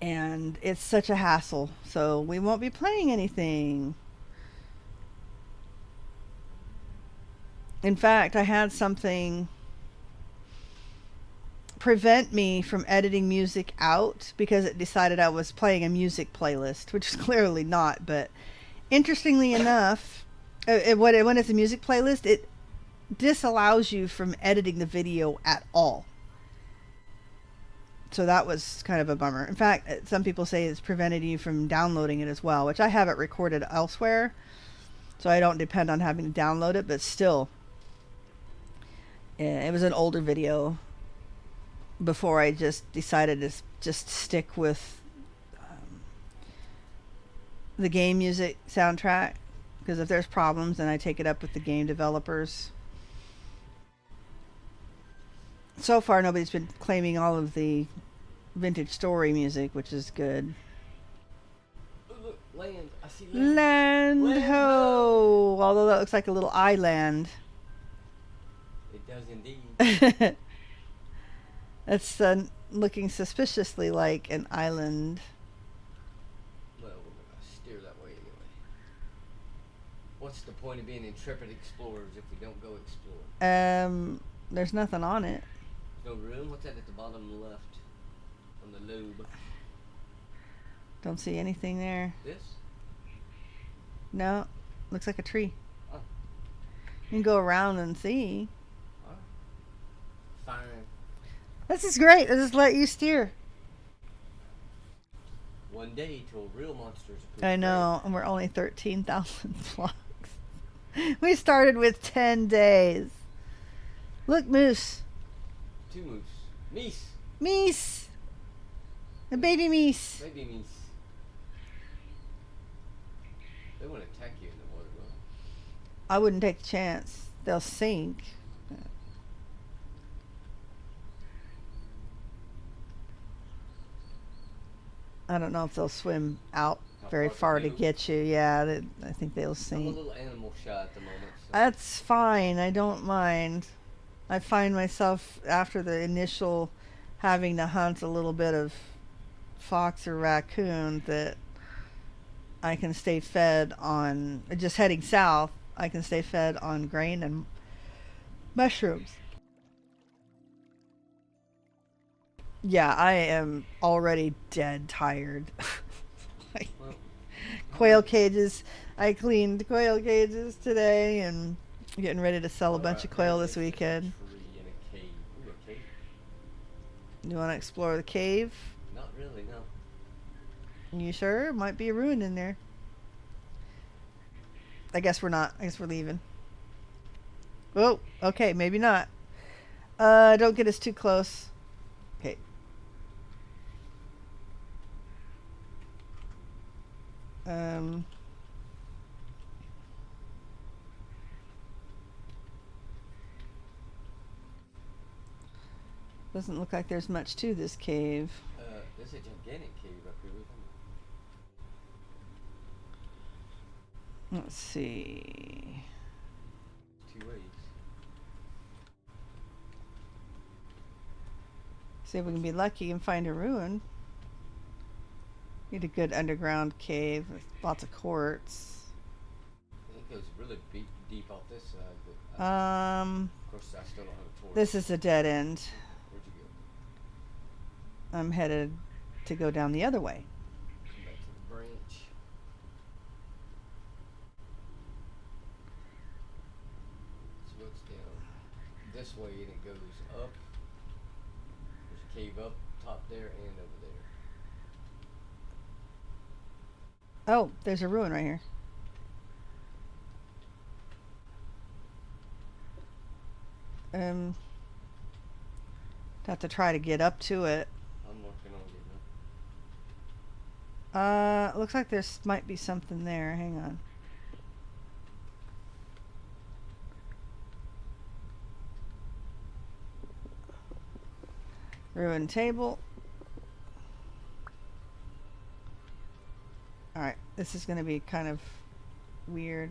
And it's such a hassle. So we won't be playing anything. In fact, I had something prevent me from editing music out because it decided I was playing a music playlist, which is clearly not. But interestingly enough, when it's a music playlist, it disallows you from editing the video at all. So that was kind of a bummer. In fact, some people say it's prevented you from downloading it as well, which I have it recorded elsewhere, so I don't depend on having to download it. But still, it was an older video before I just decided to just stick with the game music soundtrack, because if there's problems, then I take it up with the game developers. So far, nobody's been claiming all of the vintage story music, which is good. Oh, look, land. I see land. Land ho! Although that looks like a little island. It does indeed. That's looking suspiciously like an island. Well, we're gonna steer that way anyway. What's the point of being intrepid explorers if we don't go explore? There's nothing on it. No room? What's that at the bottom left? On the lobe. Don't see anything there. This? No, looks like a tree. Oh. You can go around and see. Alright. Fine. This is great. I just let you steer. One day till real monsters appear. I know, and we're only 13,000 blocks. We started with 10 days. Look, moose. 2 moose. Meese. Meese. A baby meese. Baby meese. They won't attack you in the water, will they? I wouldn't take the chance. They'll sink. I don't know if they'll swim out very far to get you. Yeah, I think they'll I'm a sink. little animal shy at the moment. So. That's fine. I don't mind. I find myself, after the initial having to hunt a little bit of fox or raccoon, that I can stay fed on, just heading south, I can stay fed on grain and mushrooms. Yeah, I am already dead tired. Well, Quail cages. I cleaned quail cages today and getting ready to sell a bunch of quail this weekend. Tree in a cave. Ooh, a cave. You want to explore the cave? Not really, no. You sure? Might be a ruin in there. I guess we're not. I guess we're leaving. Oh, okay, maybe not. Don't get us too close. Okay. Doesn't look like there's much to this cave. There's a gigantic cave up here. Let's see. 2 ways. See if we can be lucky and find a ruin. Need a good underground cave with lots of quartz. It goes really deep off this side, but Of course I still don't have a torch. This is a dead end. Where'd you go? I'm headed to go down the other way. Come back to the branch. So it's down this way and it goes up. There's a cave up top there and over there. Oh, there's a ruin right here. Have to try to get up to it. I'm working on getting up. Looks like there's might be something there. Hang on. Ruin table. Alright, this is going to be kind of weird.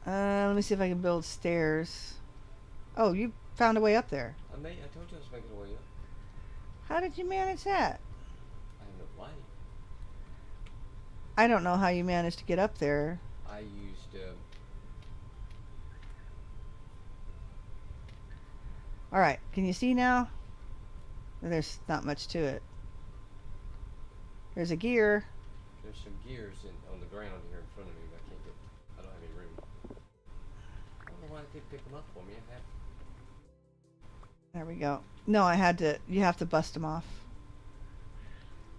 Let me see if I can build stairs. Oh, you found a way up there. I told you I was making a way up. How did you manage that? I have no light. I don't know how you managed to get up there. I used Alright, can you see now? There's not much to it. There's a gear. there's some gears on the ground here in front of me, but I don't have any room. I don't know why they didn't pick them up for me. I have. There we go. No, you have to bust them off.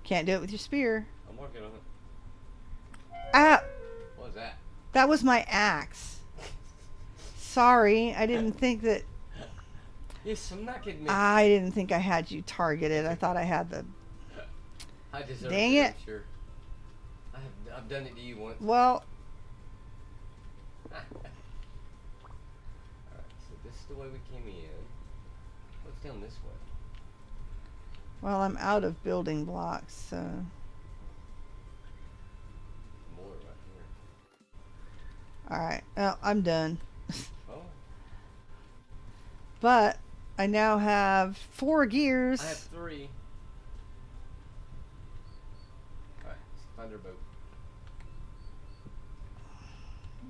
Can't do it with your spear. I'm working on it. Ah! What was that? That was my axe. Sorry, I didn't think that... Yes, I'm not kidding me. I didn't think I had you targeted. I thought I had the... I deserve Dang it. it. I'm sure. I've done it to you once. Well... Alright, so this is the way we came in. What's down this way? Well, I'm out of building blocks, so... More right here. Alright, well, I'm done. Oh, But I now have 4 gears. I have 3. Alright, let's find our boat.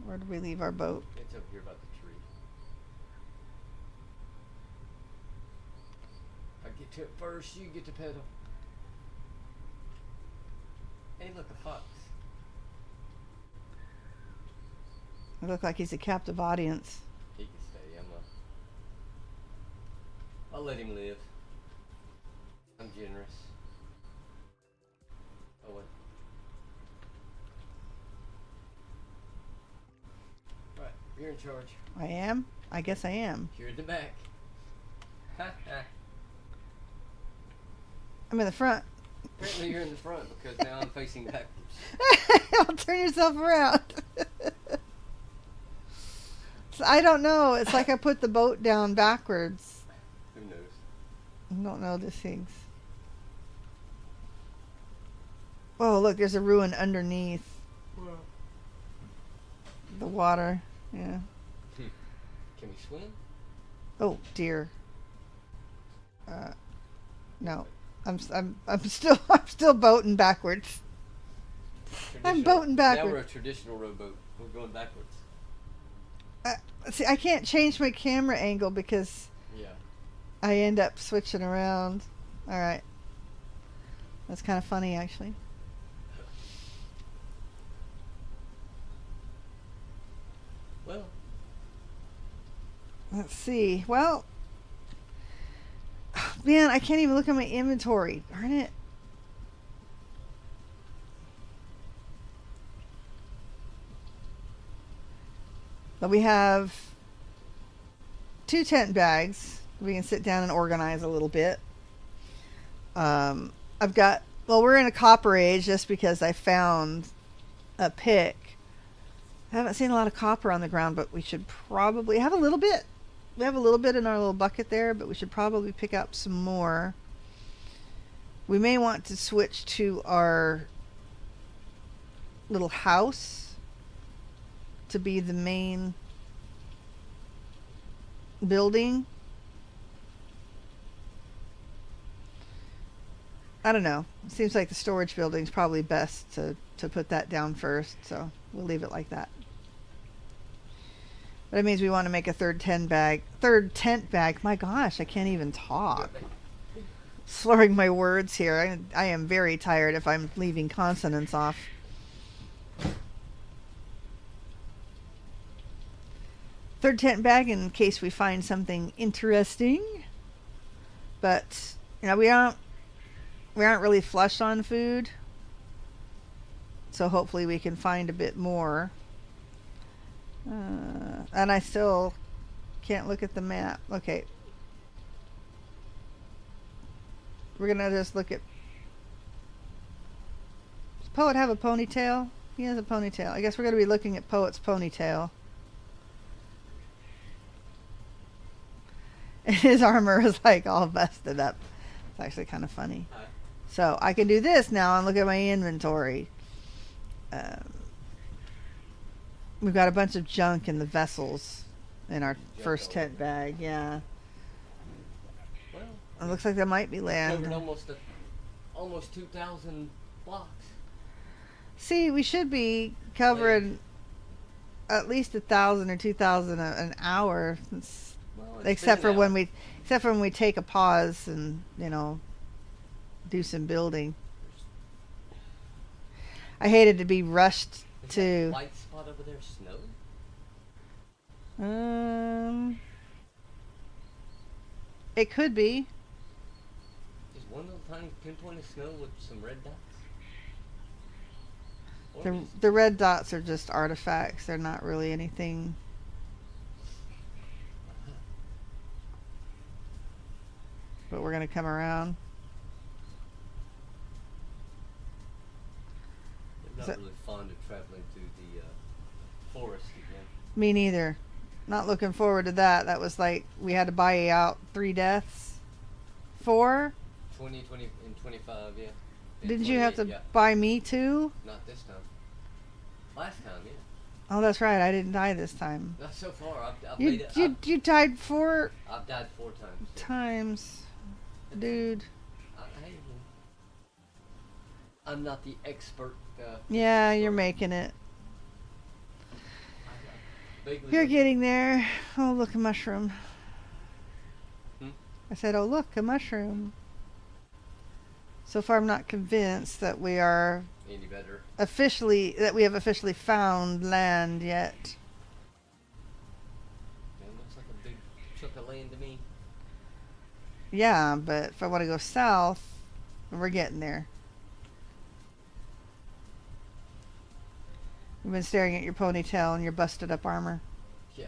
Where did we leave our boat? It's up here about the tree. I get to it first, you get to pedal. Hey, look, a fox. It looked like he's a captive audience. He can stay. I'll let him live. I'm generous. Oh, what? Right, you're in charge. I am? I guess I am. You're in the back. Ha ha. I'm in the front. Apparently you're in the front because now I'm facing backwards. I'll turn yourself around. So I don't know. It's like I put the boat down backwards. Who knows? I don't know these things. Oh, look, there's a ruin underneath the water. Yeah. Can we swim? Oh dear. No, I'm still boating backwards. I'm boating backwards. Now we're a traditional rowboat. We're going backwards. See, I can't change my camera angle because Yeah. I end up switching around. All right. That's kind of funny, actually. Well, Let's see. Well, man, I can't even look at my inventory. Darn it. But we have 2 tent bags. We can sit down and organize a little bit. I've got, well, we're in a copper age just because I found a pick. I haven't seen a lot of copper on the ground, but we should probably have a little bit. we have a little bit in our little bucket there, but we should probably pick up some more. We may want to switch to our little house to be the main building. I don't know. It seems like the storage building's probably best to put that down first, so we'll leave it like that. But it means we want to make a third tent bag. My gosh, I can't even talk. Slurring my words here. I am very tired if I'm leaving consonants off. Third tent bag in case we find something interesting. But, you know, we aren't really flush on food. So hopefully we can find a bit more. And I still can't look at the map. Okay. We're going to just look at... Does Poet have a ponytail? He has a ponytail. I guess we're going to be looking at Poet's ponytail. And his armor is like all busted up. It's actually kind of funny. So I can do this now and look at my inventory. We've got a bunch of junk in the vessels in our first tent bag. Yeah. Well, it looks like there might be land. Covered almost 2,000 blocks. See, we should be covering at least 1,000 or 2,000 an hour. Except for when we take a pause and, you know, do some building. I hated to be rushed to. Is that white spot over there snow? It could be. Is one little tiny pinpoint of snow with some red dots? The red dots are just artifacts. They're not really anything. But we're going to come around. I'm not really fond of traveling through the forest again. Me neither. Not looking forward to that. That was like, we had to buy out 3 deaths. 4? 20, and 25, yeah. And Didn't you have to yeah. buy me too? Not this time. Last time, yeah. Oh, that's right. I didn't die this time. Not so far. I've made it. You died 4 I've died 4 times. Yeah. times. Dude. I'm not the expert. Yeah, you're making it. You're getting there. Oh, look, a mushroom. I said, oh, look, a mushroom. So far, I'm not convinced that we are any better. we have officially found land yet. It looks like a big chunk of land to me. Yeah, but if I want to go south, we're getting there. We've been staring at your ponytail and your busted up armor. Yeah.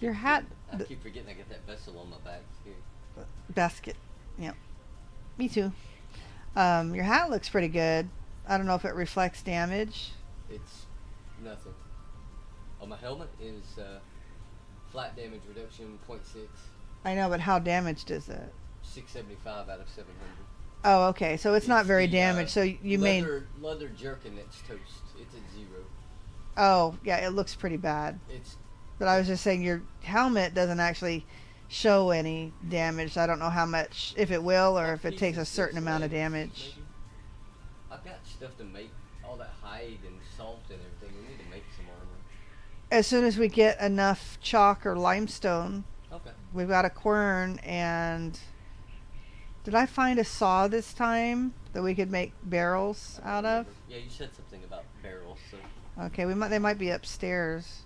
Your hat... I keep forgetting I got that vessel on my back too. Basket. Yeah. Me too. Your hat looks pretty good. I don't know if it reflects damage. It's nothing. Oh, my helmet is flat damage reduction 0.6. I know, but how damaged is it? 675 out of 700. Oh, okay. So it's not very damaged. So you may... Leather jerkin that's toast. It's at 0. Oh, yeah, it looks pretty bad. But I was just saying your helmet doesn't actually show any damage. I don't know how much, if it will, or if it takes a certain amount of damage. Maybe. I've got stuff to make all that hide and salt and everything. We need to make some armor. As soon as we get enough chalk or limestone, okay. We've got a quern and... Did I find a saw this time that we could make barrels out of? Yeah, you said something about barrels. So. Okay, they might be upstairs.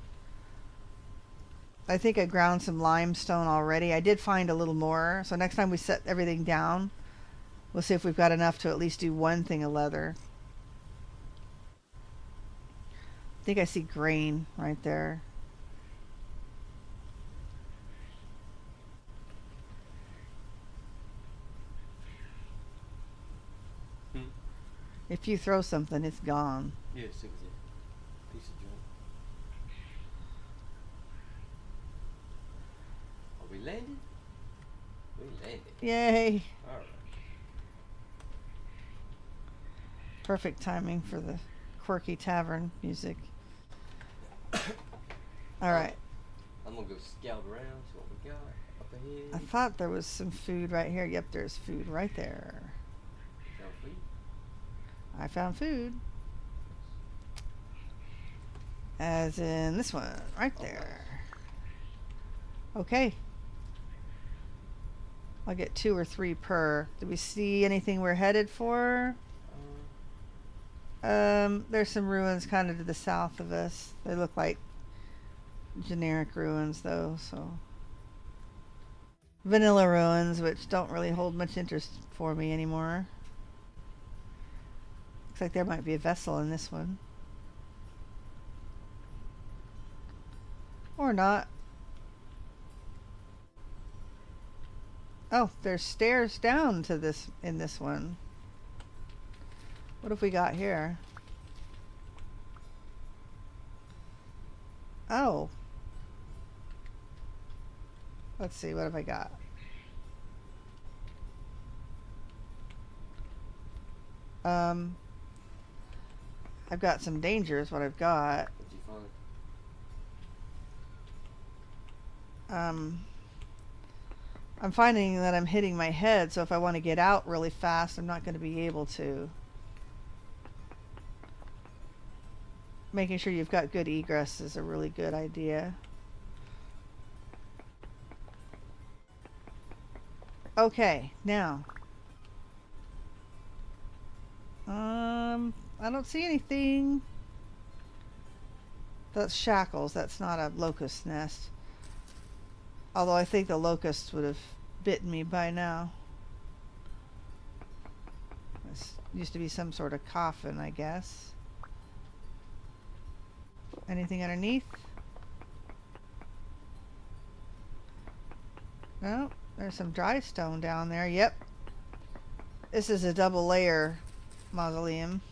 I think I ground some limestone already. I did find a little more. So next time we set everything down, we'll see if we've got enough to at least do one thing of leather. I think I see grain right there. If you throw something, it's gone. Yes, it was a piece of junk. We landed? We landed. Yay! Alright. Perfect timing for the quirky tavern music. Alright. I'm gonna go scout around, see what we got up ahead. I thought there was some food right here. Yep, there's food right there. Found food? I found food. As in this one, right there. Okay. I'll get 2 or 3 per. Do we see anything we're headed for? There's some ruins kind of to the south of us. They look like generic ruins though, so. Vanilla ruins, which don't really hold much interest for me anymore. Looks like there might be a vessel in this one. Or not. Oh, there's stairs down to this in this one. What have we got here? Oh. Let's see, what have I got? I've got some dangers, what I've got. What'd you I'm finding that I'm hitting my head, so if I want to get out really fast, I'm not going to be able to. Making sure you've got good egress is a really good idea. Okay, now. I don't see anything. That's shackles. That's not a locust nest. Although I think the locusts would have bitten me by now. This used to be some sort of coffin, I guess. Anything underneath? No, there's some dry stone down there. Yep. This is a double layer mausoleum.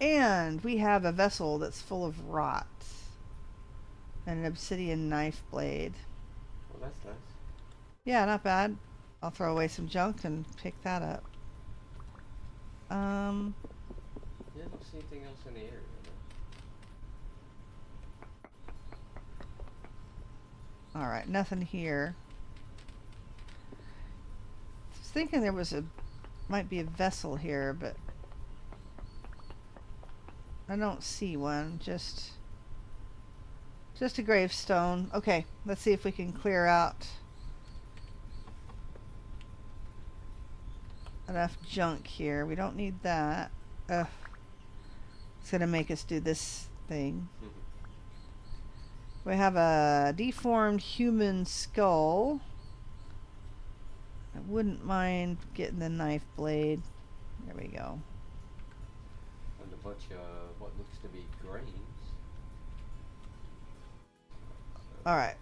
And we have a vessel that's full of rot. And an obsidian knife blade. Well, that's nice. Yeah, not bad. I'll throw away some junk and pick that up. Yeah, I don't see anything else in the area. Alright, nothing here. I was thinking there was might be a vessel here, but I don't see one. Just a gravestone. Okay, let's see if we can clear out enough junk here. We don't need that. Ugh. It's gonna make us do this thing. We have a deformed human skull. I wouldn't mind getting the knife blade. There we go. And a bunch of what looks to be grains. Alright.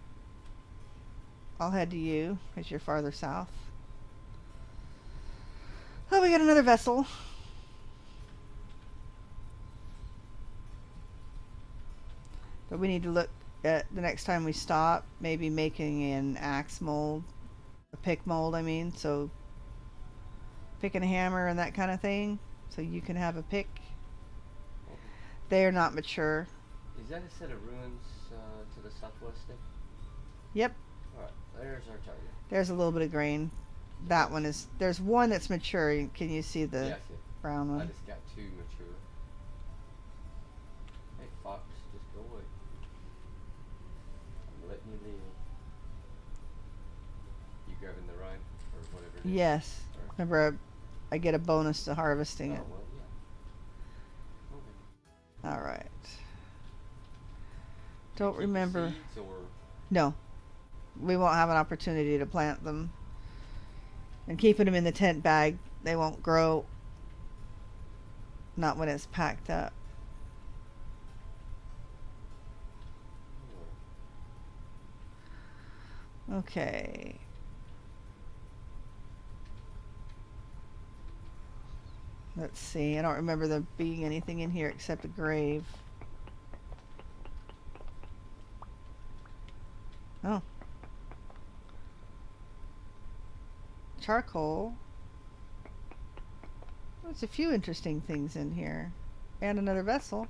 I'll head to you because you're farther south. Oh, we got another vessel. But we need to look at the next time we stop, maybe making an axe mold. A pick mold, I mean. So, picking a hammer and that kind of thing. So you can have a pick. They are not mature. Is that a set of ruins to the southwest there? Yep. Alright, there's our target. There's a little bit of grain. That one is... There's one that's mature. Can you see the Yeah, I see it. brown one? I just got 2 mature. Hey, fox, just go away. I'm letting you live. You grabbing the rind? Or whatever it is? Yes. Alright. Remember, I get a bonus to harvesting it. Oh, well, yeah. Okay. Alright. Don't Keep the remember... seeds or... No. We won't have an opportunity to plant them. And keeping them in the tent bag, they won't grow. Not when it's packed up. Okay. Let's see. I don't remember there being anything in here except a grave. Oh. Charcoal. There's a few interesting things in here. And another vessel.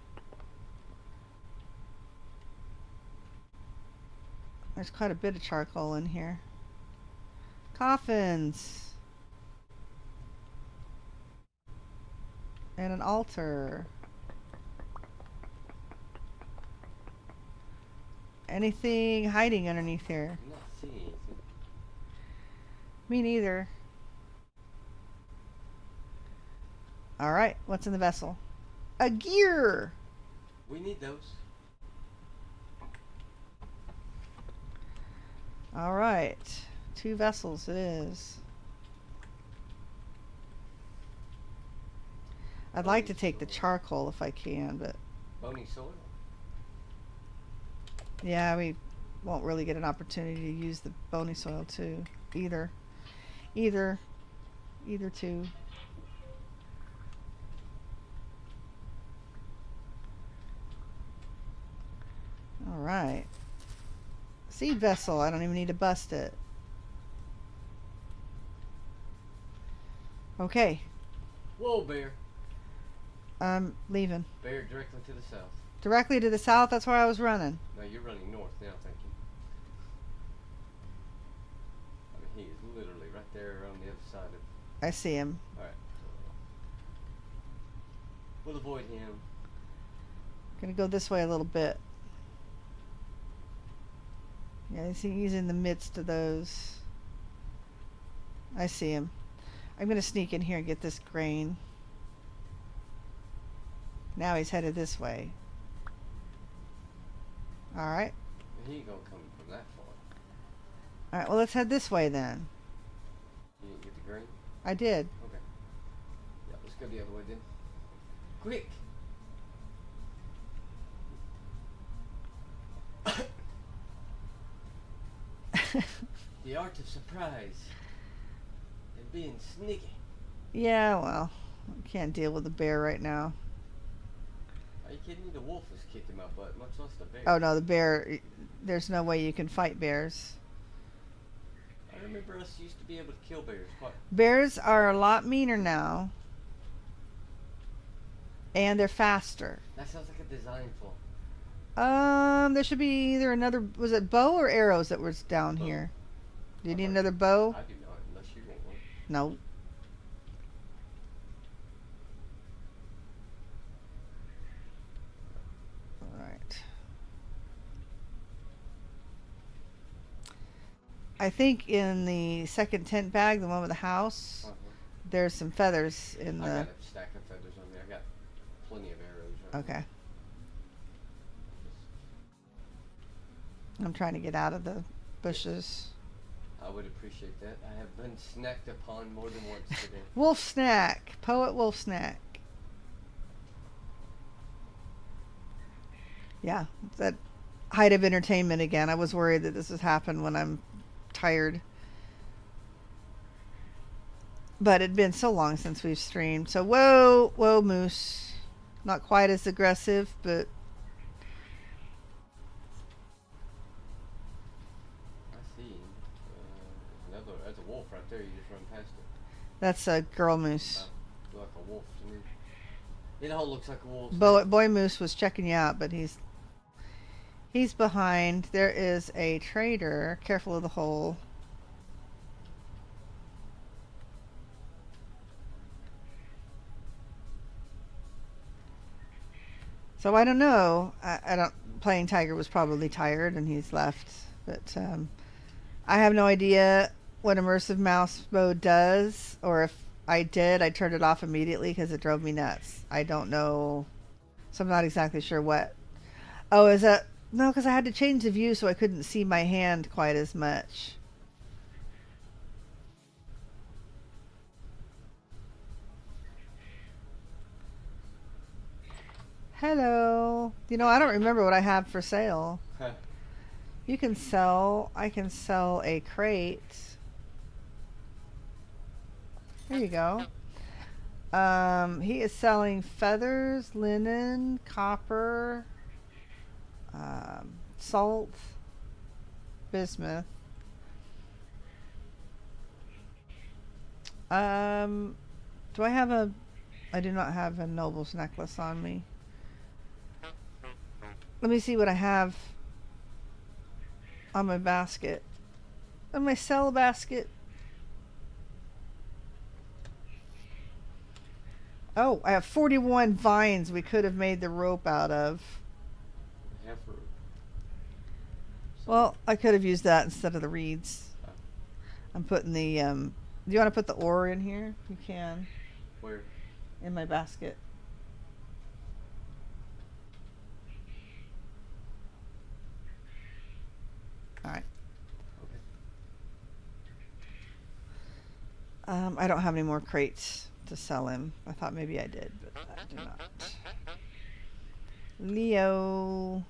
There's quite a bit of charcoal in here. Coffins. And an altar. Anything hiding underneath here? I'm not seeing anything. Me neither. Alright, what's in the vessel? A gear! We need those. Alright. 2 vessels it is. I'd like to take the charcoal if I can, but Bony soil. yeah, we won't really get an opportunity to use the bony soil too. Either two. Alright. Seed vessel, I don't even need to bust it. Okay. Whoa, bear. I'm leaving. Bear directly to the south. Directly to the south, that's where I was running. No, you're running north now, thank you. I mean, he is literally right there on the other side of... I see him. Alright. We'll avoid him. Gonna go this way a little bit. Yeah, he's in the midst of those. I see him. I'm gonna sneak in here and get this grain. Now he's headed this way. Alright. He ain't gonna come from that far. Alright, well let's head this way then. You didn't get the grain? I did. Okay. Yeah, let's go the other way then. Quick! The art of surprise and being sneaky. Yeah, well, I can't deal with the bear right now. Are you kidding me? The wolf was kicking my butt, much less the bear. Oh no, the bear, there's no way you can fight bears. I remember us used to be able to kill bears. What? Bears are a lot meaner now. And they're faster. That sounds like a design flaw. There should be either another, was it bow or arrows that was down Bow. here? Do you need another bow? I do not, unless you want one. No. Alright. I think in the second tent bag, the one with the house, there's some feathers in I the... got a stack of feathers on there. I got plenty of arrows. Right Okay. there. I'm trying to get out of the bushes. I would appreciate that. I have been snacked upon more than once today. Wolf snack. Poet wolf snack. Yeah, that height of entertainment again. I was worried that this would happen when I'm tired. But it'd been so long since we've streamed. So whoa, moose. Not quite as aggressive, but That's a wolf right there. You just run past it. that's a girl moose. Like a wolf to me. It all looks like a wolf. Boy moose was checking you out, but he's behind. There is a trader. Careful of the hole. So I don't know. I don't. Playing Tiger was probably tired and he's left, but I have no idea what immersive mouse mode does, or if I did, I turned it off immediately because it drove me nuts. I don't know, so I'm not exactly sure what. Oh, is that no? Because I had to change the view so I couldn't see my hand quite as much. Hello. You know, I don't remember what I have for sale. You can sell. I can sell a crate. There you go. He is selling feathers, linen, copper, salt. bismuth. Do I have a... I do not have a noble's necklace on me. Let me see what I have on my basket. On my cell basket. Oh, I have 41 vines we could have made the rope out of. Half rope. Well, I could have used that instead of the reeds. Oh. I'm putting the, do you want to put the ore in here? You can. Where? In my basket. Alright. Okay. I don't have any more crates to sell him. I thought maybe I did, but I do not. Leo.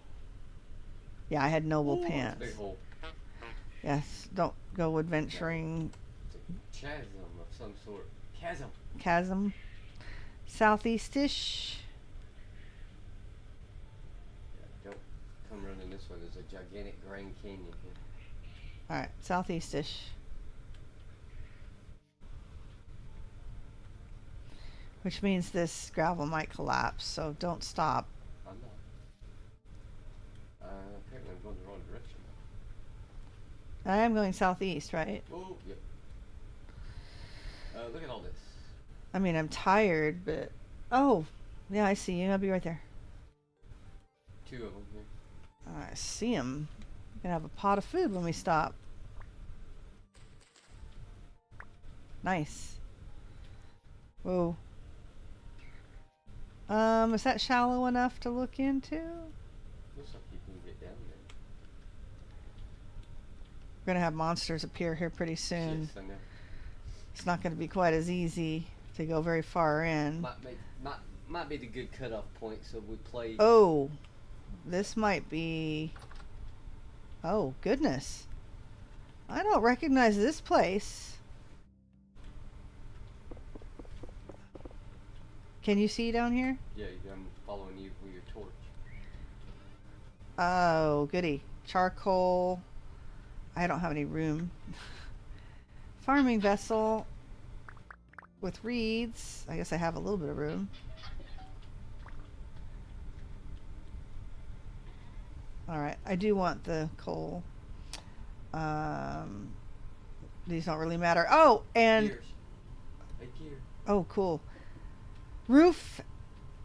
Yeah, I had noble Ooh, pants. big hole. Yes, don't go adventuring. It's a chasm of some sort. Chasm. Chasm. Southeast-ish. Yeah, don't come running this way. There's a gigantic Grand Canyon here. Alright, southeast-ish. Which means this gravel might collapse, so don't stop. I'm not. Apparently I'm going the wrong direction. I am going southeast, right? Oh, yep. Look at all this. I mean, I'm tired, but... Oh! Yeah, I see you. I'll be right there. 2 of them here. I see him. We're gonna have a pot of food when we stop. Nice. Whoa. Is that shallow enough to look into? Looks like you can get down there. We're gonna have monsters appear here pretty soon. Yes, I know. It's not gonna be quite as easy to go very far in. Might be the good cutoff point, so we play. Oh, this might be... Oh, goodness. I don't recognize this place. Can you see down here? Yeah, I'm following you with your torch. Oh, goody. Charcoal. I don't have any room. Farming vessel with reeds. I guess I have a little bit of room. Alright, I do want the coal. These don't really matter. Oh, and... Gears. Hey, gear. Oh, cool.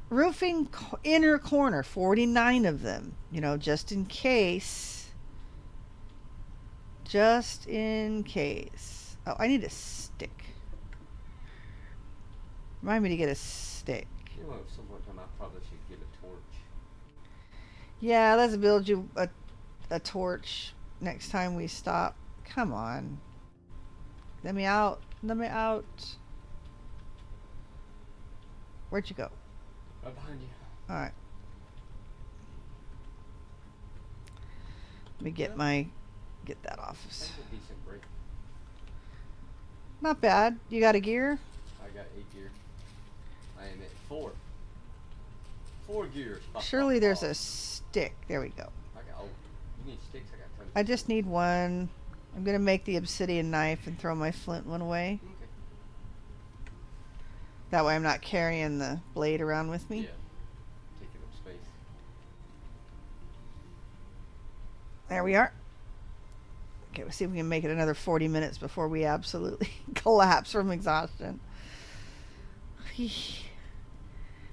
Roofing inner corner, 49 of them. You know, just in case. Just in case. Oh, I need a stick. Remind me to get a stick. You know, at some point in time, I probably should get a torch. Yeah, let's build you a torch next time we stop. Come on. Let me out. Let me out. Where'd you go? Right behind you. Alright. Let me get my... Get that off. That's a decent break. Not bad. You got a gear? I got 8 gear. I am at 4. 4 gears. Surely there's a stick. There we go. I got, oh, you need sticks? I got tons. I just need one. I'm going to make the obsidian knife and throw my flint one away. Okay. That way I'm not carrying the blade around with me. Yeah. Taking up space. There we are. Okay, we'll see if we can make it another 40 minutes before we absolutely collapse from exhaustion.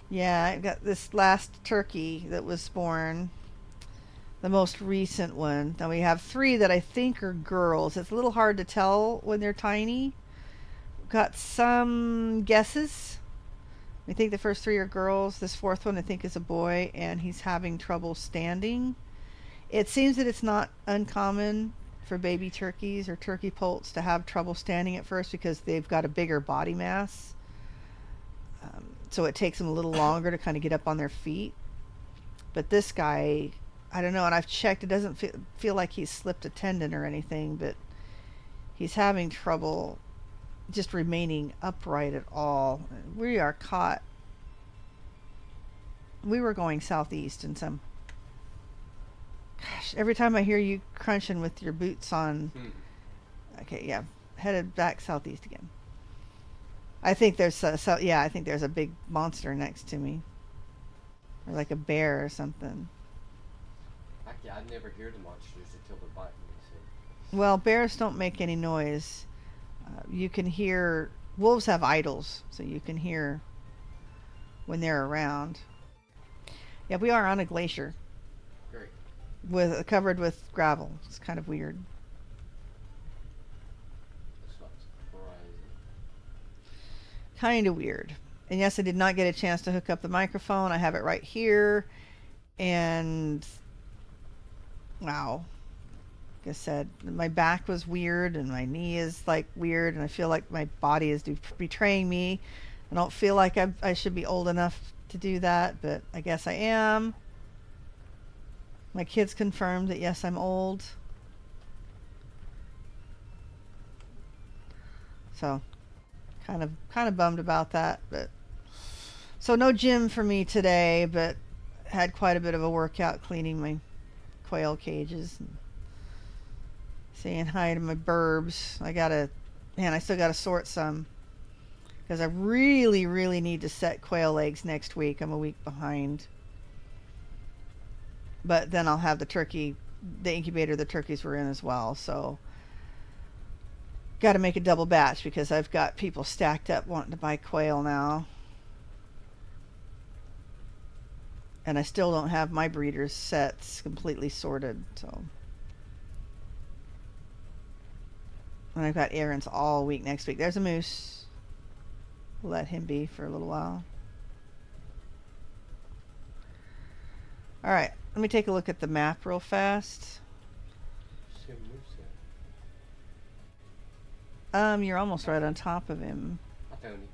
Yeah, I got this last turkey that was born. The most recent one. Now we have 3 that I think are girls. It's a little hard to tell when they're tiny. Got some guesses. I think the first 3 are girls. This 4th one I think is a boy, and he's having trouble standing. It seems that it's not uncommon for baby turkeys or turkey poults to have trouble standing at first because they've got a bigger body mass. So it takes them a little longer to kind of get up on their feet. But this guy, I don't know, and I've checked, it doesn't feel like he's slipped a tendon or anything, but he's having trouble just remaining upright at all. We are caught. We were going southeast in some... Gosh, Every time I hear you crunching with your boots on. Hmm. Okay, yeah. Headed back southeast again. I think there's I think there's a big monster next to me. Or like a bear or something. I never hear the monsters until they're biting me. So. Well, bears don't make any noise. You can hear... Wolves have idols, so you can hear when they're around. Yeah, we are on a glacier. Great. Covered with gravel. It's kind of weird. That's not surprising. Kind of weird. And yes, I did not get a chance to hook up the microphone. I have it right here. And wow. Like I said, my back was weird and my knee is like weird and I feel like my body is betraying me. I don't feel like I should be old enough to do that, but I guess I am. My kids confirmed that yes, I'm old. So kind of bummed about that, but so no gym for me today, but had quite a bit of a workout cleaning my quail cages and saying hi to my burbs. I still gotta sort some because I really need to set quail eggs next week. I'm a week behind. But then I'll have the incubator the turkeys were in as well. So got to make a double batch because I've got people stacked up wanting to buy quail now. And I still don't have my breeders sets completely sorted. So, and I've got errands all week next week. There's a moose. We'll let him be for a little while. All right, let me take a look at the map real fast. You're almost right on top of him. I found him.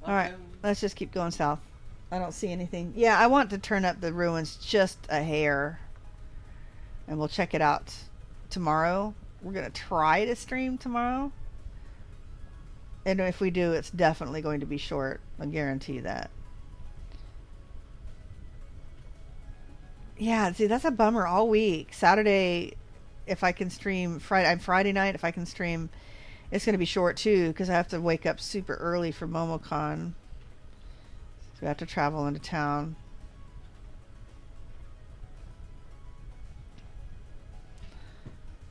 All right, let's just keep going south. I don't see anything. Yeah, I want to turn up the ruins just a hair. And we'll check it out tomorrow. We're going to try to stream tomorrow. And if we do, it's definitely going to be short. I guarantee that. Yeah, see, that's a bummer all week. Saturday, if I can stream Friday night, if I can stream, it's going to be short too because I have to wake up super early for MomoCon. So I have to travel into town.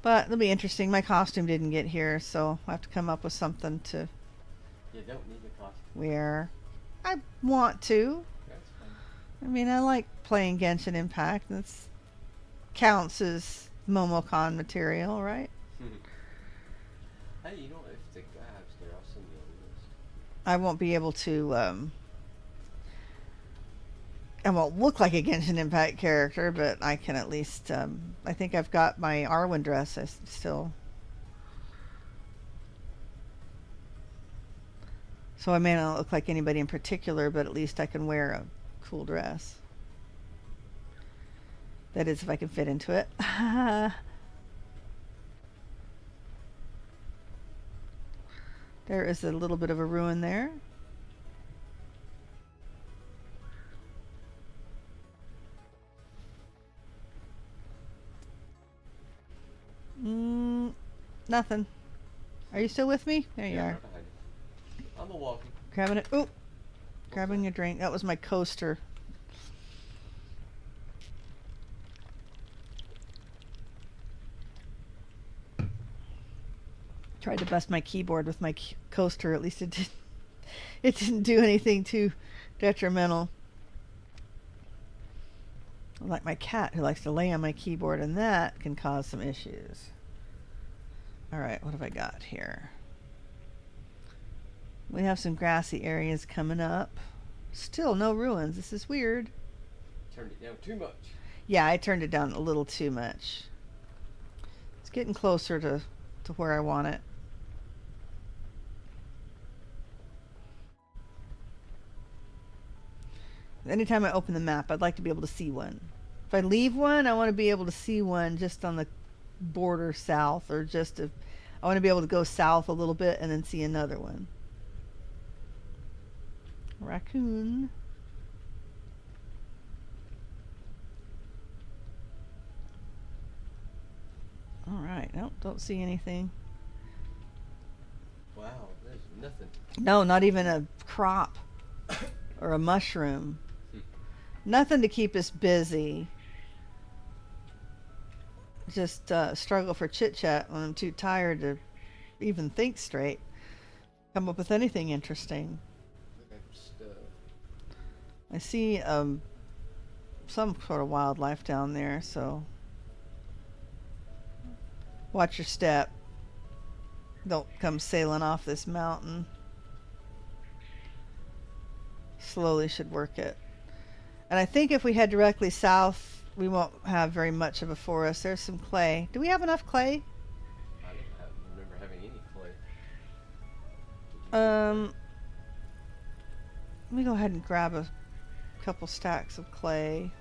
But it'll be interesting. My costume didn't get here, so I have to come up with something to You don't need a costume. wear. I want to. That's fine. I mean, I like playing Genshin Impact. That counts as MomoCon material, right? Hey, you know, if the guy's there, I'll send you a list. I won't be able to, I won't look like a Genshin Impact character, but I can at least, I think I've got my Arwen dress still. So I may not look like anybody in particular, but at least I can wear a cool dress. That is, if I can fit into it. There is a little bit of a ruin there. Nothing. Are you still with me? There you are. Right behind you. I'm a walking. Grabbing it. Ooh. Grabbing a drink. That was my coaster. Tried to bust my keyboard with my coaster. At least it didn't do anything too detrimental. Like my cat who likes to lay on my keyboard, and that can cause some issues. Alright, what have I got here? We have some grassy areas coming up. Still no ruins. This is weird. Turned it down too much. Yeah, I turned it down a little too much. It's getting closer to where I want it. Anytime I open the map, I'd like to be able to see one. If I leave one, I want to be able to see one just on the border south, or I want to be able to go south a little bit and then see another one. Raccoon. No, don't see anything. Wow, there's nothing. No, not even a crop or a mushroom. Nothing to keep us busy. Just struggle for chit chat when I'm too tired to even think straight. Come up with anything interesting. I see some sort of wildlife down there, so watch your step. Don't come sailing off this mountain. Slowly should work it. And I think if we head directly south, we won't have very much of a forest. There's some clay. Do we have enough clay? I don't remember having any clay. Let me go ahead and grab a couple stacks of clay.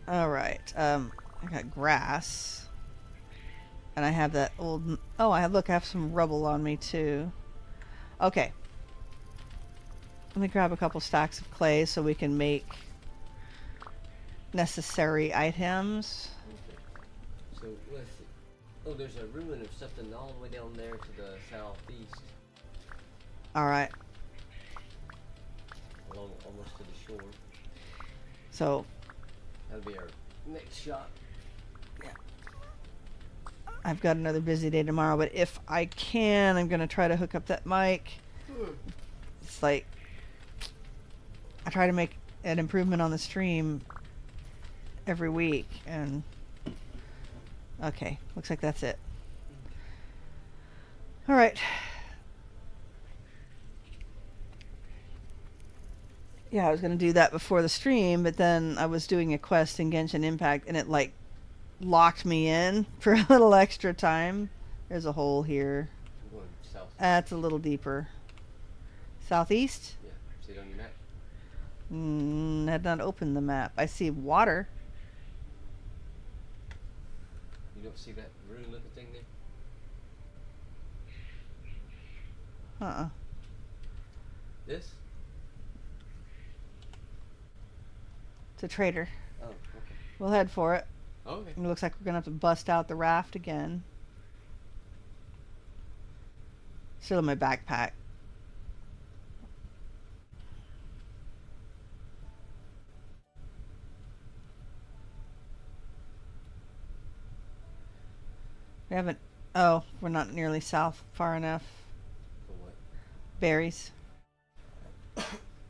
All right. I got grass, and I have that old. Oh, I have some rubble on me too. Okay. Let me grab a couple stacks of clay so we can make necessary items. Okay. So let's see. Oh, there's a ruin of something all the way down there to the southeast. All right. Along almost to the shore. So That'll be our next shot. Yeah. I've got another busy day tomorrow, but if I can, I'm gonna try to hook up that mic. It's like I try to make an improvement on the stream every week, and okay, looks like that's it. All right. Yeah, I was gonna do that before the stream, but then I was doing a quest in Genshin Impact, and it like locked me in for a little extra time. There's a hole here. I'm going south. That's a little deeper. Southeast? Yeah, see it on your map? Had not opened the map. I see water. You don't see that ruin looking thing there? Uh-uh. This? It's a trader. Oh, okay. We'll head for it. Okay. It looks like we're gonna have to bust out the raft again. Still in my backpack. We haven't. Oh, we're not nearly south far enough. For what? Berries.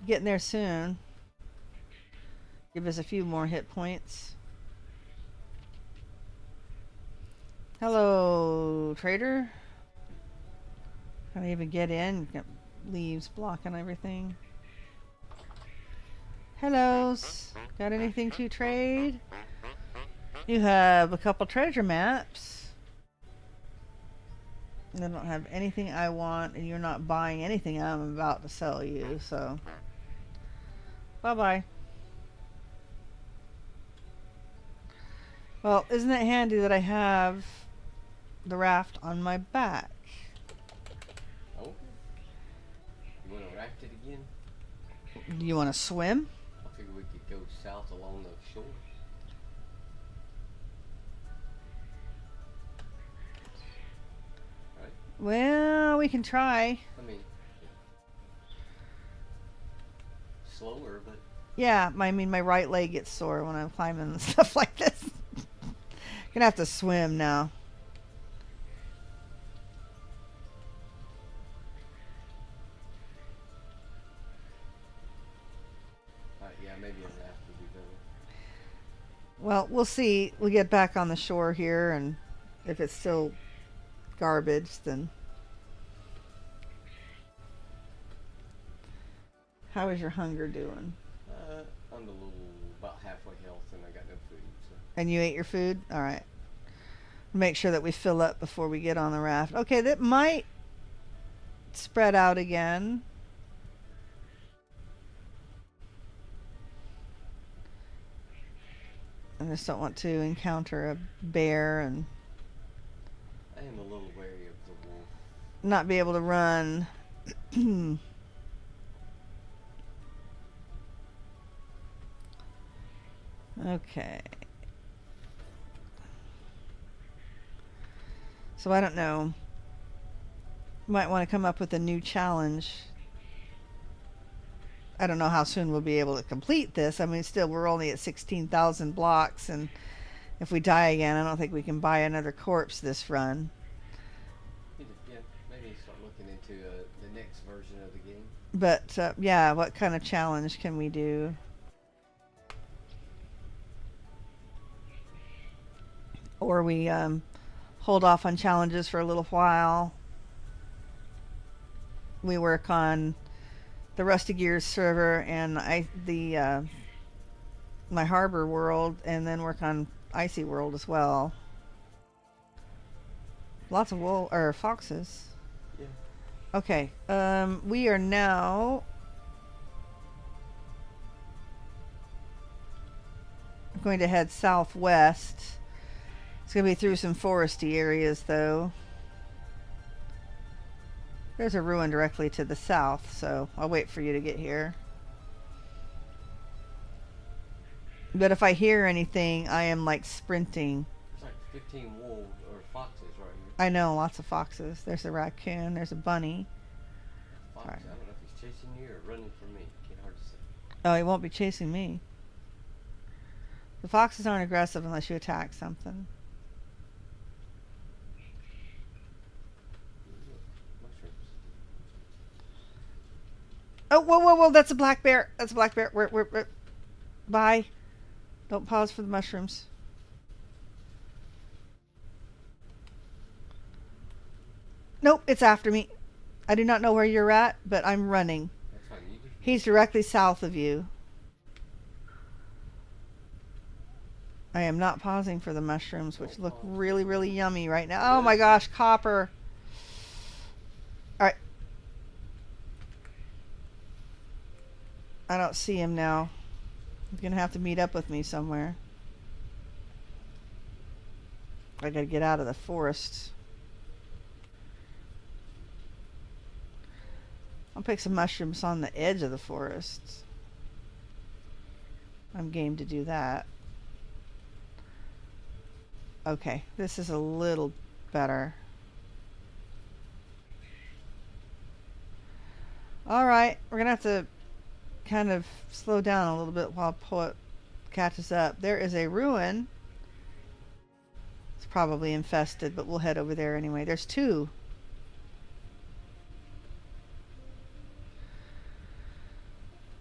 Getting there soon. Give us a few more hit points. Hello, trader. Can I even get in? Got leaves blocking everything. Hellos. Got anything to trade? You have a couple treasure maps. I don't have anything I want, and you're not buying anything I'm about to sell you, so bye-bye. Well, isn't it handy that I have the raft on my back? Okay. You want to raft it again? Do you want to swim? I figured we could go south along the shore. Right? Well, we can try. I mean, slower, but Yeah, I mean, my right leg gets sore when I'm climbing and stuff like this. Gonna have to swim now. yeah, maybe a raft would be better. Well, we'll see. We'll get back on the shore here, and if it's still garbage, then... How is your hunger doing? I'm a little about halfway health, and I got no food. So. And you ate your food? All right. Make sure that we fill up before we get on the raft. Okay, that might spread out again. I just don't want to encounter a bear and I am a little wary of the wolf. not be able to run. Okay. So I don't know. Might want to come up with a new challenge. I don't know how soon we'll be able to complete this. I mean, still, we're only at 16,000 blocks, and if we die again, I don't think we can buy another corpse this run. Yeah, maybe start looking into the next version of the game. But, yeah, what kind of challenge can we do? Or we hold off on challenges for a little while. We work on the Rusty Gears server and my Harbor world, and then work on Icy World as well. Lots of foxes. Yeah. Okay. We are now going to head southwest. It's going to be through some foresty areas, though. There's a ruin directly to the south, so I'll wait for you to get here. But if I hear anything, I am like sprinting. It's like 15 wolves or foxes right here. I know, lots of foxes. There's a raccoon, there's a bunny. Fox, Sorry. I don't know if he's chasing you or running from me. Can't hard to say. Oh, he won't be chasing me. The foxes aren't aggressive unless you attack something. Mushrooms. Oh, whoa, that's a black bear. That's a black bear. We're bye. Don't pause for the mushrooms. Nope, it's after me. I do not know where you're at, but I'm running. That's fine. You just... He's directly south of you. I am not pausing for the mushrooms, which look really, really yummy right now. Oh my gosh, copper. Alright. I don't see him now. He's going to have to meet up with me somewhere. I got to get out of the forest. I'll pick some mushrooms on the edge of the forest. I'm game to do that. Okay, this is a little better. Alright, we're going to have to kind of slow down a little bit while Poet catches up. There is a ruin. It's probably infested, but we'll head over there anyway. There's two.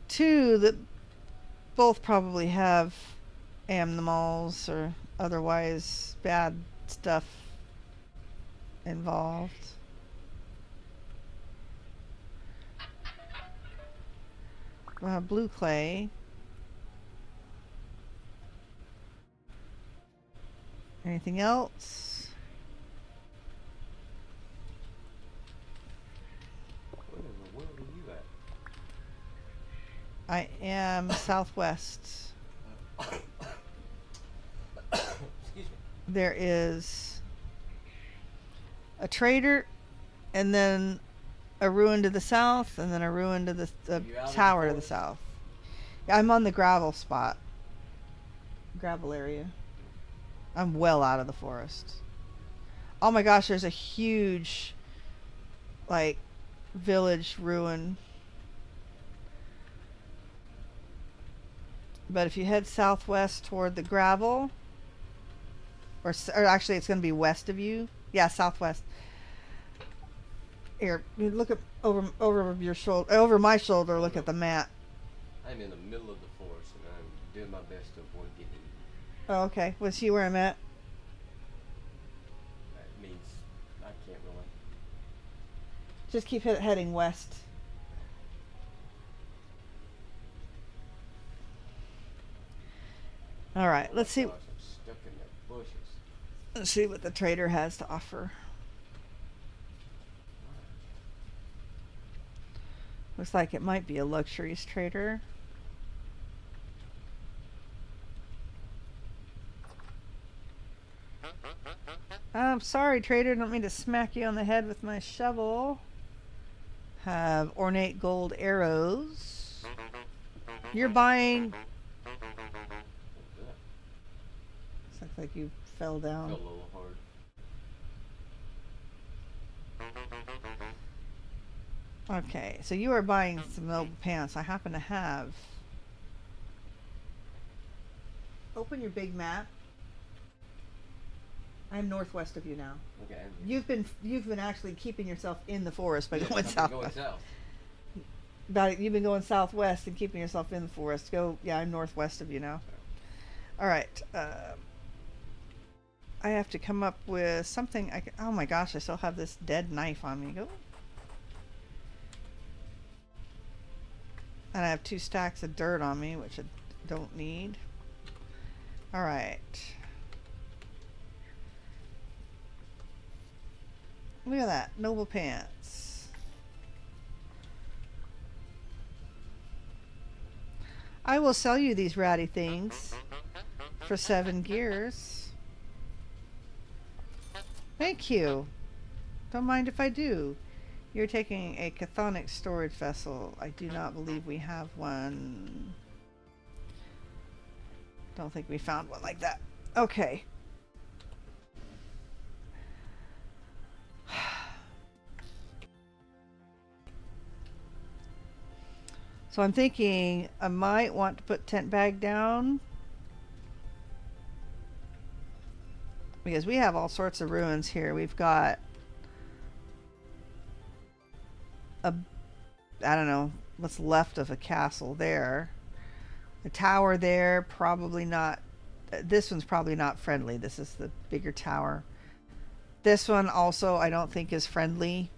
Two that both probably have animals or otherwise bad stuff involved. Blue clay. Anything else? Where in the world are you at? I am southwest. Excuse me. There is a trader, and then a ruin to the south, and then a ruin to the tower to the south. Yeah, I'm on the gravel spot. Gravel area. I'm well out of the forest. Oh my gosh, there's a huge, like, village ruin. But if you head southwest toward the gravel, or actually it's going to be west of you. Yeah, southwest. Here, you look at over your shoulder, over my shoulder. Look at the map. I'm in the middle of the forest and I'm doing my best to avoid getting eaten. Oh, okay. Was see where I'm at? That means I can't really. Just keep heading west. All right. Let's see. Gosh, I'm stuck in the bushes. Let's see what the trader has to offer. Looks like it might be a luxuries trader. I'm sorry, trader. Don't mean to smack you on the head with my shovel. Have ornate gold arrows. You're buying. Looks like you fell down. Fell a little hard. Okay, so you are buying some noble pants. I happen to have. Open your big map. I'm northwest of you now. Okay. You've been actually keeping yourself in the forest by going I've south. been going south. You've been going southwest and keeping yourself in the forest. Yeah, I'm northwest of you now. All right. I have to come up with something. Oh my gosh, I still have this dead knife on me. Go. And I have 2 stacks of dirt on me, which I don't need. All right. Look at that. Noble pants. I will sell you these ratty things for 7 gears. Thank you. Don't mind if I do. You're taking a chthonic storage vessel. I do not believe we have one. Don't think we found one like that. Okay. So I'm thinking I might want to put tent bag down. Because we have all sorts of ruins here. We've got I don't know what's left of a castle there. The tower there, probably not. This one's probably not friendly. This is the bigger tower. This one also I don't think is friendly.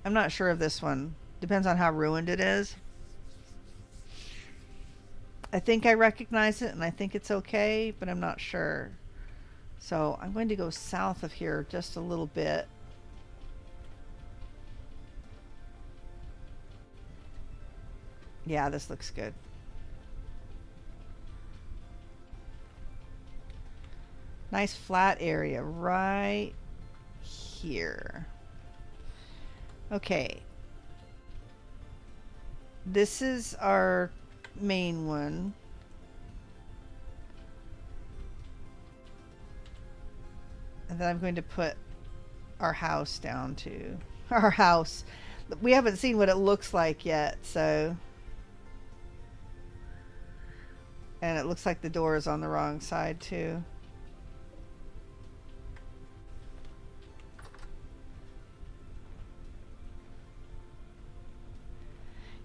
I'm not sure of this one. Depends on how ruined it is. I think I recognize it and I think it's okay, but I'm not sure. So I'm going to go south of here just a little bit. Yeah, this looks good. Nice flat area right here. Okay. This is our main one. And then I'm going to put our house down too. Our house. We haven't seen what it looks like yet, so. And it looks like the door is on the wrong side too.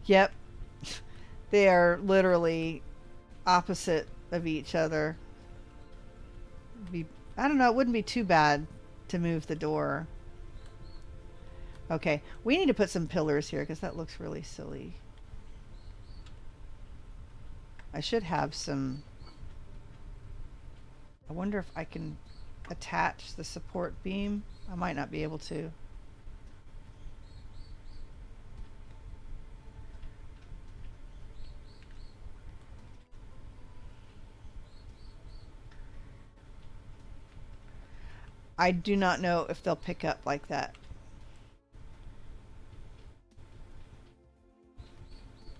Yep. They are literally opposite of each other. I don't know, it wouldn't be too bad to move the door. Okay, we need to put some pillars here because that looks really silly. I should have some. I wonder if I can attach the support beam. I might not be able to. I do not know if they'll pick up like that.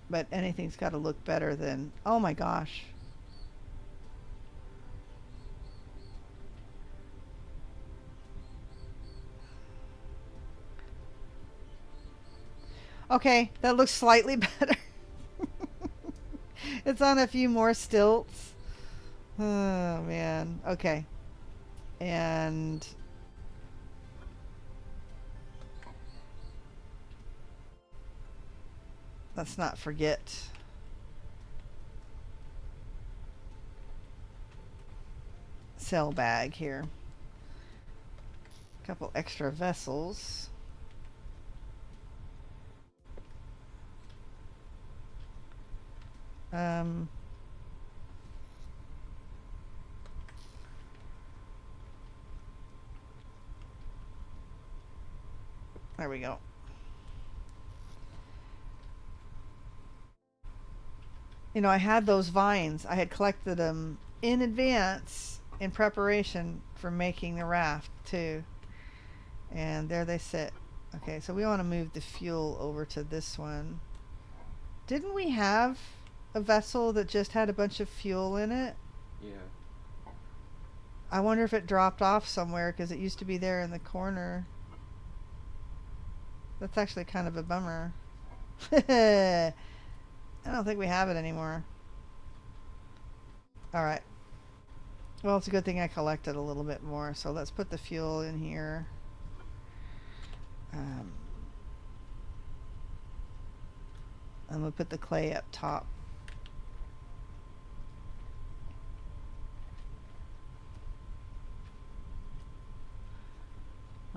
But anything's got to look better than... Oh my gosh. Okay, that looks slightly better. It's on a few more stilts. Oh man. Okay. And let's not forget cell bag here. A couple extra vessels. There we go. You know, I had those vines. I had collected them in advance in preparation for making the raft too. And there they sit. Okay, so we want to move the fuel over to this one. Didn't we have a vessel that just had a bunch of fuel in it? Yeah. I wonder if it dropped off somewhere because it used to be there in the corner. That's actually kind of a bummer. I don't think we have it anymore. Alright. Well, it's a good thing I collected a little bit more. So let's put the fuel in here. And we'll put the clay up top.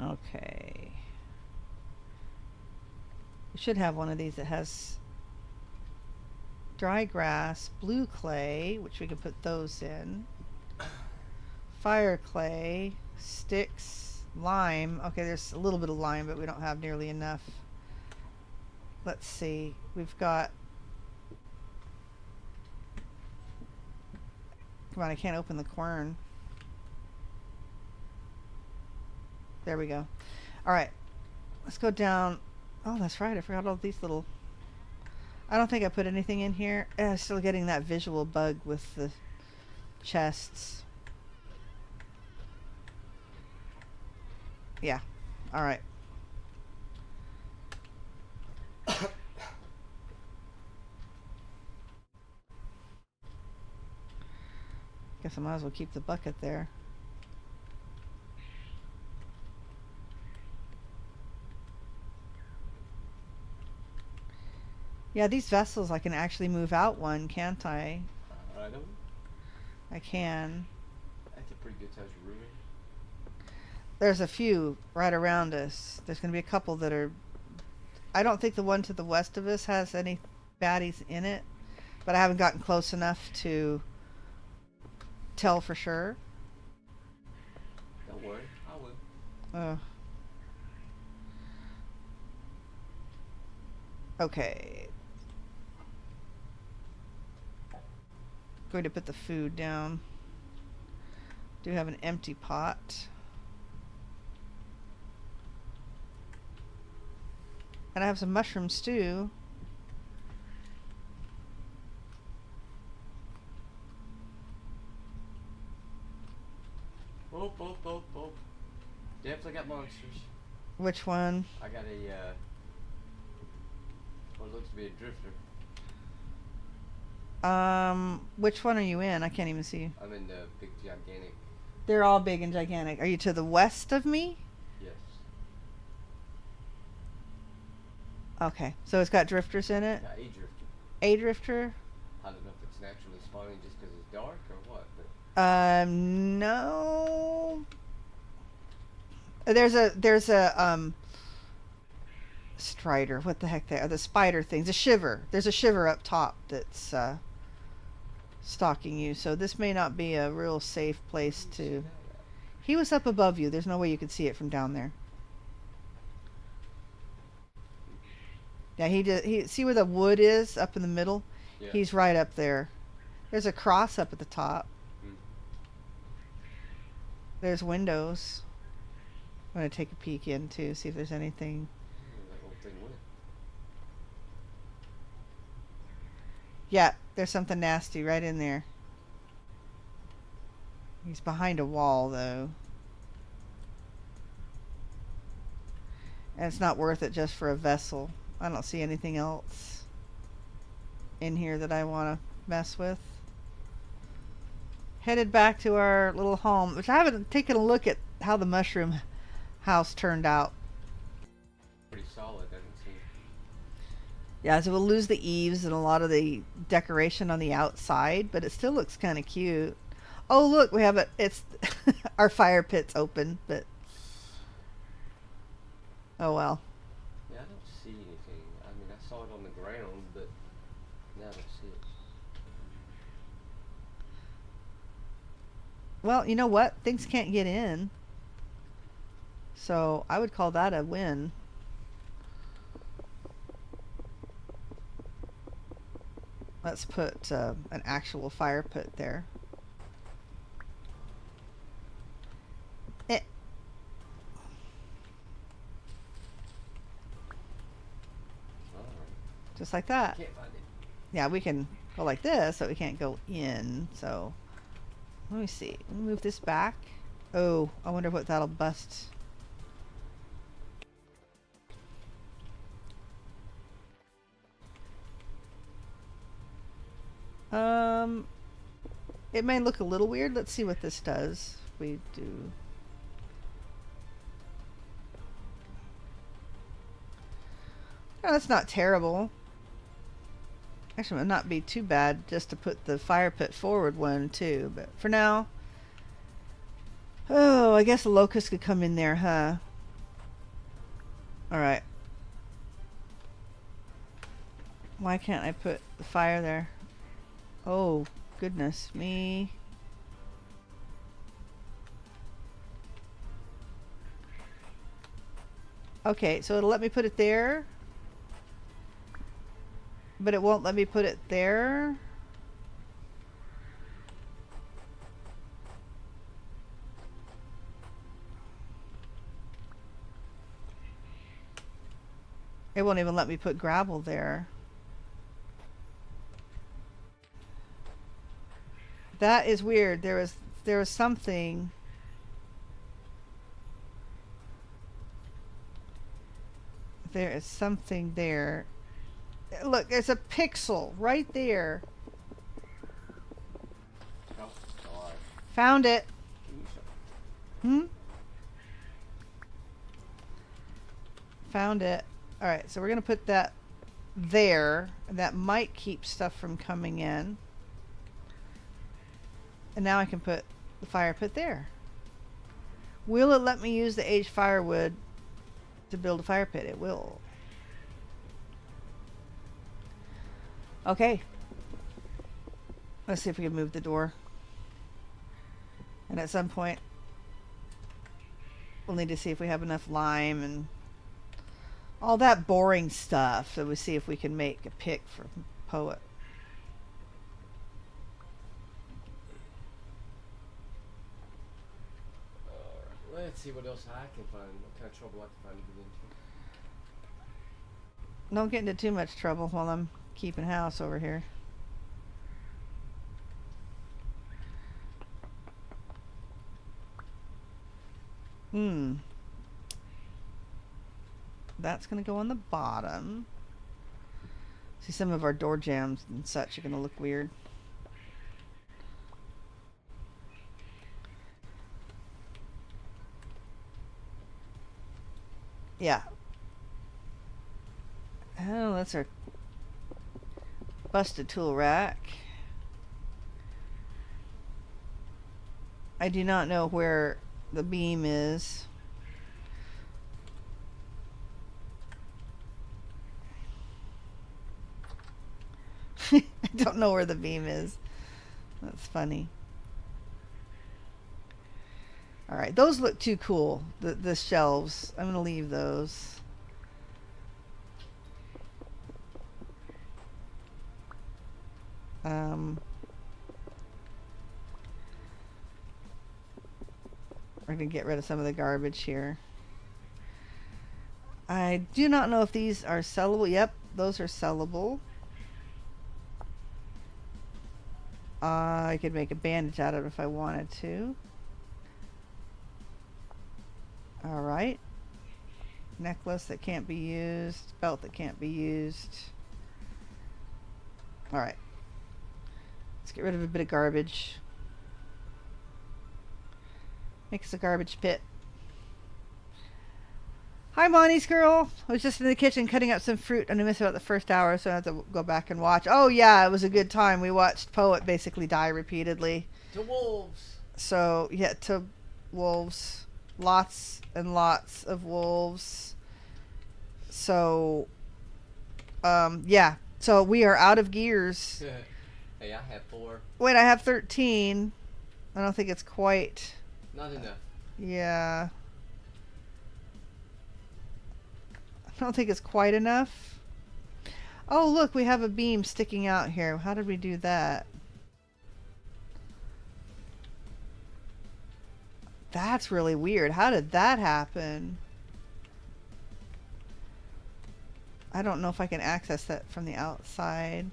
Okay. We should have one of these that has dry grass, blue clay, which we can put those in. Fire clay, sticks, lime. Okay, there's a little bit of lime, but we don't have nearly enough. Let's see. We've got... Come on, I can't open the quern. There we go. Alright. Let's go down. Oh, that's right. I forgot all these little... I don't think I put anything in here. I'm still getting that visual bug with the chests. Yeah. Alright. Guess I might as well keep the bucket there. Yeah, these vessels, I can actually move out one, can't I? I don't. I can. That's a pretty good sized ruin. There's a few right around us. There's going to be a couple that are... I don't think the one to the west of us has any baddies in it, but I haven't gotten close enough to tell for sure. Don't worry, I will. Okay. Going to put the food down. Do have an empty pot. And I have some mushroom stew. Oh. Definitely got monsters. Which one? I got a, what looks to be a drifter. Which one are you in? I can't even see. I'm in the big gigantic. They're all big and gigantic. Are you to the west of me? Yes. Okay, so it's got drifters in it? Got a drifter. A drifter? I don't know if it's naturally spawning just because it's dark or what, but... No. There's a strider. What the heck there? The spider things. A shiver. There's a shiver up top that's stalking you. So this may not be a real safe place to... He was up above you. There's no way you could see it from down there. Yeah, he see where the wood is up in the middle? Yeah. He's right up there. There's a cross up at the top. There's windows. I'm going to take a peek in too, see if there's anything. That whole thing went. Yeah, there's something nasty right in there. He's behind a wall though. And it's not worth it just for a vessel. I don't see anything else in here that I want to mess with. Headed back to our little home, which I haven't taken a look at how the mushroom house turned out. Pretty solid, I can see. Yeah, so we'll lose the eaves and a lot of the decoration on the outside, but it still looks kind of cute. Oh, look, we have it. It's our fire pit's open, but oh well. Yeah, I don't see anything. I mean, I saw it on the ground, but now I don't see it. Well, you know what? Things can't get in. So I would call that a win. Let's put an actual fire pit there. Just like that. Can't find it. Yeah, we can go like this, but we can't go in. So Let me see. Let me move this back. Oh, I wonder what that'll bust. It may look a little weird. Let's see what this does. We do. Oh, that's not terrible. Actually, it would not be too bad just to put the fire pit forward one too. But for now, oh, I guess a locust could come in there, huh? All right. Why can't I put the fire there? Oh, goodness me. Okay, so it'll let me put it there. But it won't let me put it there. It won't even let me put gravel there. That is weird. There was something. There is something there. Look, there's a pixel right there. Oh, God. Found it. Found it. Alright, so we're going to put that there. That might keep stuff from coming in. And now I can put the fire pit there. Will it let me use the aged firewood to build a fire pit? It will. Okay. Let's see if we can move the door. And at some point, we'll need to see if we have enough lime and all that boring stuff. So we see if we can make a pick for Poet. Let's see what else I can find. What kind of trouble I can find to get into. Don't get into too much trouble while I'm keeping house over here. That's going to go on the bottom. See, some of our door jambs and such are going to look weird. Yeah. Oh, that's our busted tool rack. I do not know where the beam is. I don't know where the beam is. That's funny. Alright, those look too cool. The shelves. I'm going to leave those. We're going to get rid of some of the garbage here. I do not know if these are sellable. Yep, those are sellable. I could make a bandage out of it if I wanted to. Alright. Necklace that can't be used. Belt that can't be used. Alright. Let's get rid of a bit of garbage. Make us a garbage pit. Hi, Monty's girl. I was just in the kitchen cutting up some fruit and I missed about the first hour, so I have to go back and watch. Oh, yeah, it was a good time. We watched Poet basically die repeatedly. To wolves. So, yeah, to wolves. Lots and lots of wolves. So, yeah. So, we are out of gears. Hey, I have 4. Wait, I have 13. I don't think it's quite... Not enough. Yeah. I don't think it's quite enough. Oh, look, we have a beam sticking out here. How did we do that? That's really weird. How did that happen? I don't know if I can access that from the outside.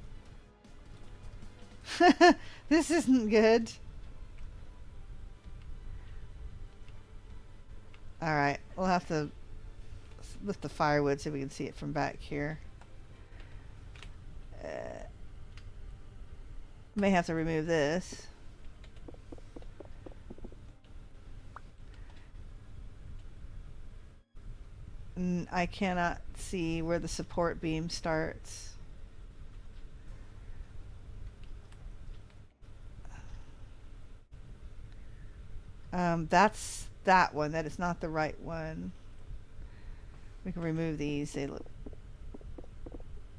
This isn't good. Alright, we'll have to lift the firewood so we can see it from back here. May have to remove this. I cannot see where the support beam starts. That's that one. That is not the right one. We can remove these. They look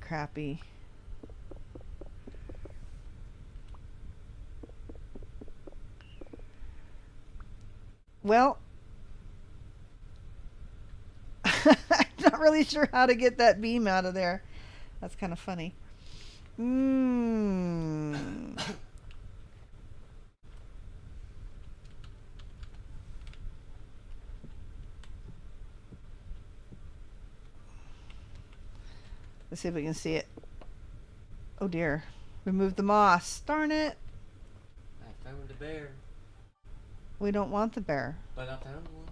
crappy. Well, I'm not really sure how to get that beam out of there. That's kind of funny. Let's see if we can see it. Oh dear. Remove the moss. Darn it. I found a bear. We don't want the bear. But I found one.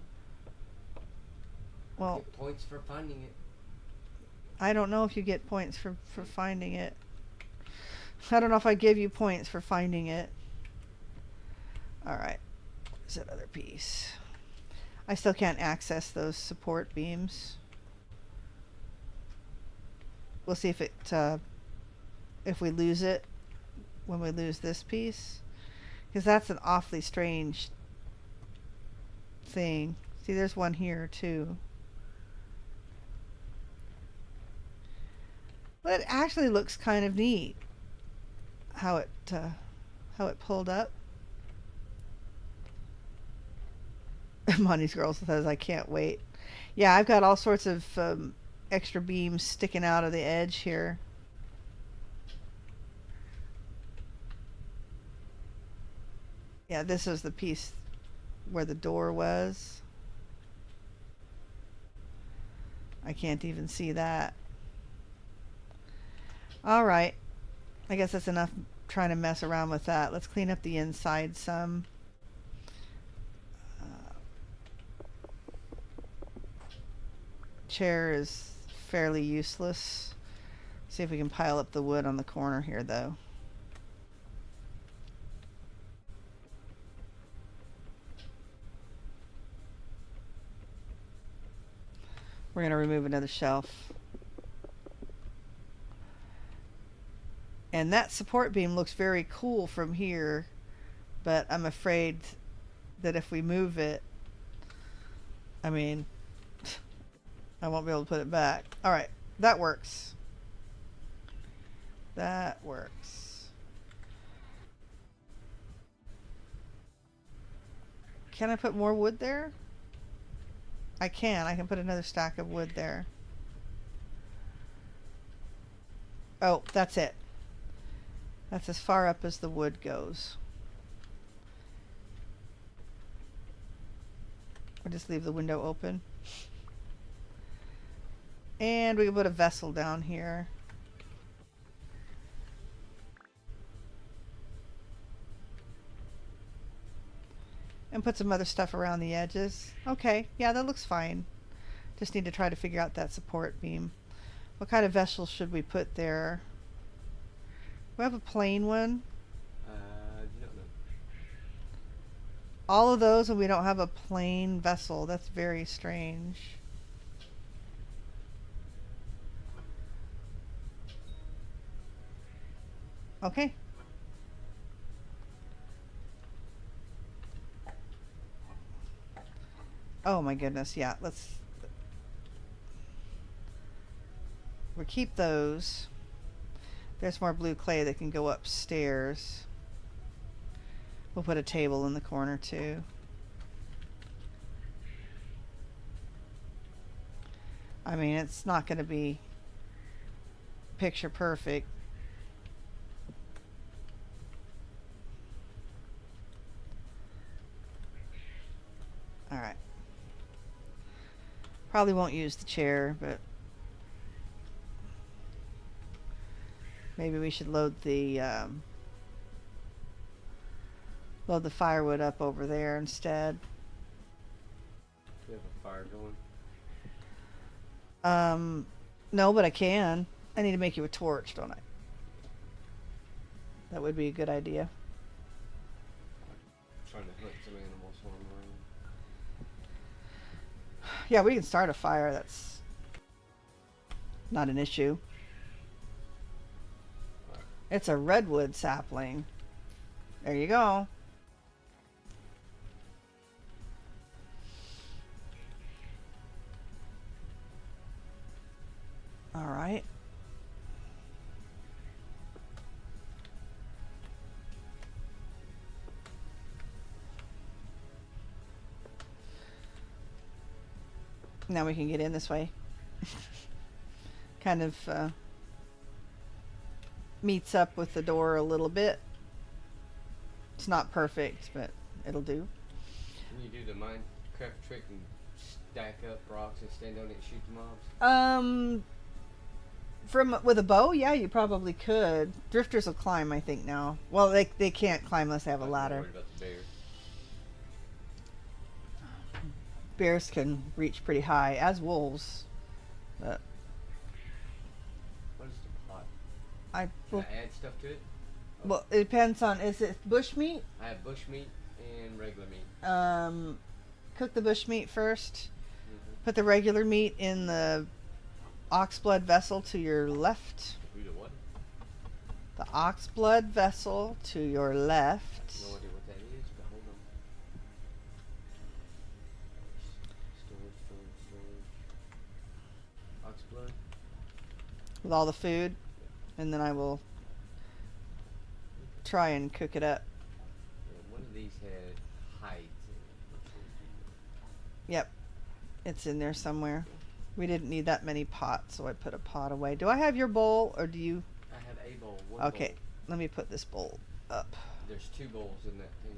Well, I get points for finding it. I don't know if you get points for finding it. I don't know if I give you points for finding it. Alright. There's that other piece. I still can't access those support beams. We'll see if we lose it when we lose this piece. Because that's an awfully strange thing. See, there's one here too. But it actually looks kind of neat how it pulled up. Monty's Girl says, I can't wait. Yeah, I've got all sorts of extra beams sticking out of the edge here. Yeah, this is the piece where the door was. I can't even see that. Alright. I guess that's enough trying to mess around with that. Let's clean up the inside some. Chair is fairly useless. See if we can pile up the wood on the corner here though. We're going to remove another shelf. And that support beam looks very cool from here, but I'm afraid that if we move it, I mean, I won't be able to put it back. Alright, that works. That works. Can I put more wood there? I can put another stack of wood there. Oh, that's it. That's as far up as the wood goes. We'll just leave the window open. And we can put a vessel down here. And put some other stuff around the edges. Okay, yeah, that looks fine. Just need to try to figure out that support beam. What kind of vessel should we put there? We have a plain one. Don't know. All of those, and we don't have a plain vessel. That's very strange. Okay. Oh my goodness, yeah, we'll keep those. There's more blue clay that can go upstairs. We'll put a table in the corner too. I mean, it's not going to be picture perfect. Alright. Probably won't use the chair, but maybe we should load the firewood up over there instead. We have a fire going? No, but I can. I need to make you a torch, don't I? That would be a good idea. I'm trying to hunt some animals while I'm running. Yeah, we can start a fire. That's not an issue. Alright. It's a redwood sapling. There you go. All right. Now we can get in this way. Kind of meets up with the door a little bit. It's not perfect, but it'll do. Can you do the Minecraft trick and stack up rocks and stand on it and shoot the mobs? With a bow, yeah, you probably could. Drifters will climb, I think, now. Well, they can't climb unless they have a I'm ladder. worried about the bear. Bears can reach pretty high, as wolves. But What is the pot? I Can will, I add stuff to it? well, it depends on, is it bush meat? I have bush meat and regular meat. Cook the bush meat first. Mm-hmm. Put the regular meat in the oxblood vessel to your left. Who the what? The oxblood vessel to your left. No idea what that is, but hold on. Storage. Oxblood. With all the food. And then I will try and cook it up. Yeah, one of these had hides in it. Yep. It's in there somewhere. We didn't need that many pots, so I put a pot away. Do I have your bowl, or do you? I have a bowl. One Okay, bowl. let me put this bowl up. There's 2 bowls in that thing.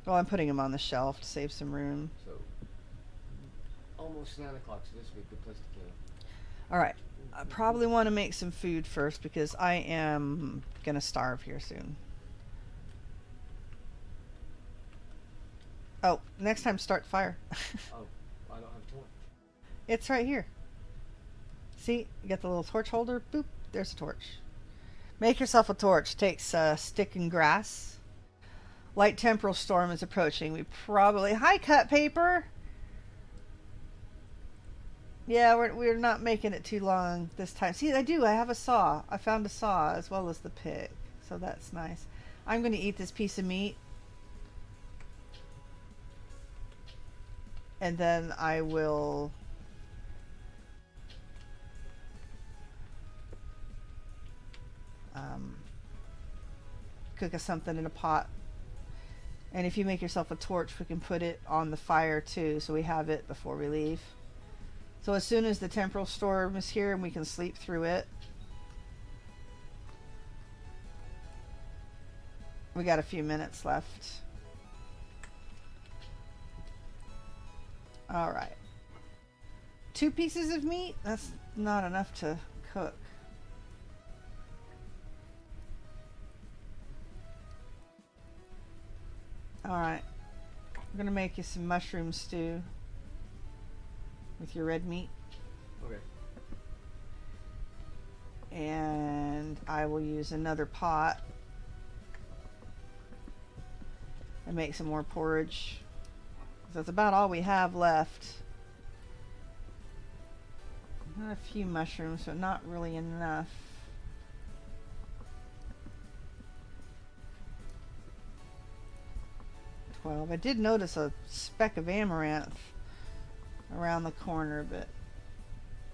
Oh, I'm putting them on the shelf to save some room. So, almost 9 o'clock, so this would be a good place to kill. Alright, I probably want to make some food first because I am going to starve here soon. Oh, next time start fire. Oh, I don't have a torch. It's right here. See, you got the little torch holder. Boop, there's a torch. Make yourself a torch. Takes stick and grass. Light temporal storm is approaching. We probably... Hi, cut paper! Yeah, we're not making it too long this time. See, I have a saw. I found a saw as well as the pick. So that's nice. I'm going to eat this piece of meat. And then I will... cook us something in a pot. And if you make yourself a torch, we can put it on the fire too, so we have it before we leave. So as soon as the temporal storm is here and we can sleep through it, we got a few minutes left. All right. 2 pieces of meat? That's not enough to cook. Alright, I'm gonna make you some mushroom stew with your red meat. Okay. And I will use another pot and make some more porridge. That's about all we have left. Not a few mushrooms, but not really enough. I did notice a speck of amaranth around the corner, but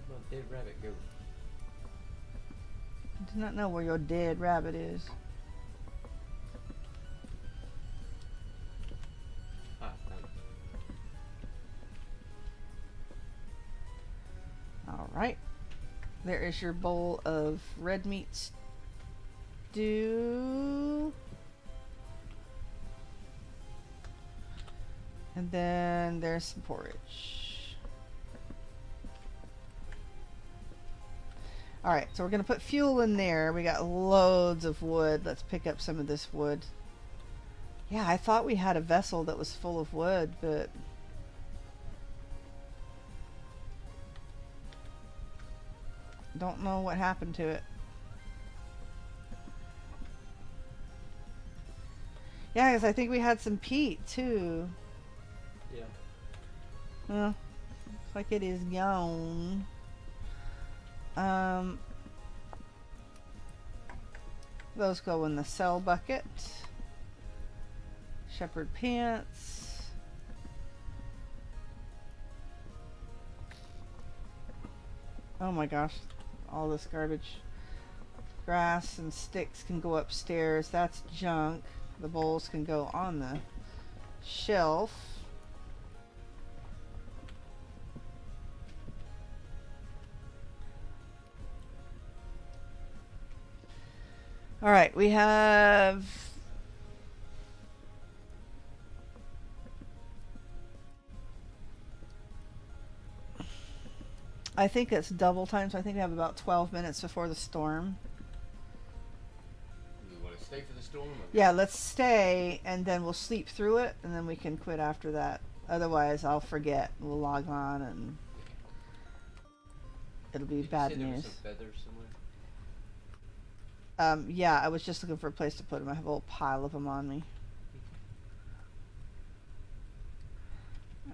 My dead rabbit go. I do not know where your dead rabbit is. Ah, found it. Alright. There is your bowl of red meat stew. And then there's some porridge. Alright, so we're going to put fuel in there. We got loads of wood. Let's pick up some of this wood. Yeah, I thought we had a vessel that was full of wood, but Don't know what happened to it. Yeah, because I think we had some peat too. Yeah. Well, looks like it is gone. Those go in the cell bucket. Shepherd pants. Oh my gosh, all this garbage. Grass and sticks can go upstairs. That's junk. The bowls can go on the shelf. All right, we have I think it's double time, so I think we have about 12 minutes before the storm. You want to stay for the storm? Or Yeah, let's stay, and then we'll sleep through it, and then we can quit after that. Otherwise, I'll forget. We'll log on, and it'll be Did bad you say there news. was some feathers somewhere? Yeah, I was just looking for a place to put them. I have a whole pile of them on me.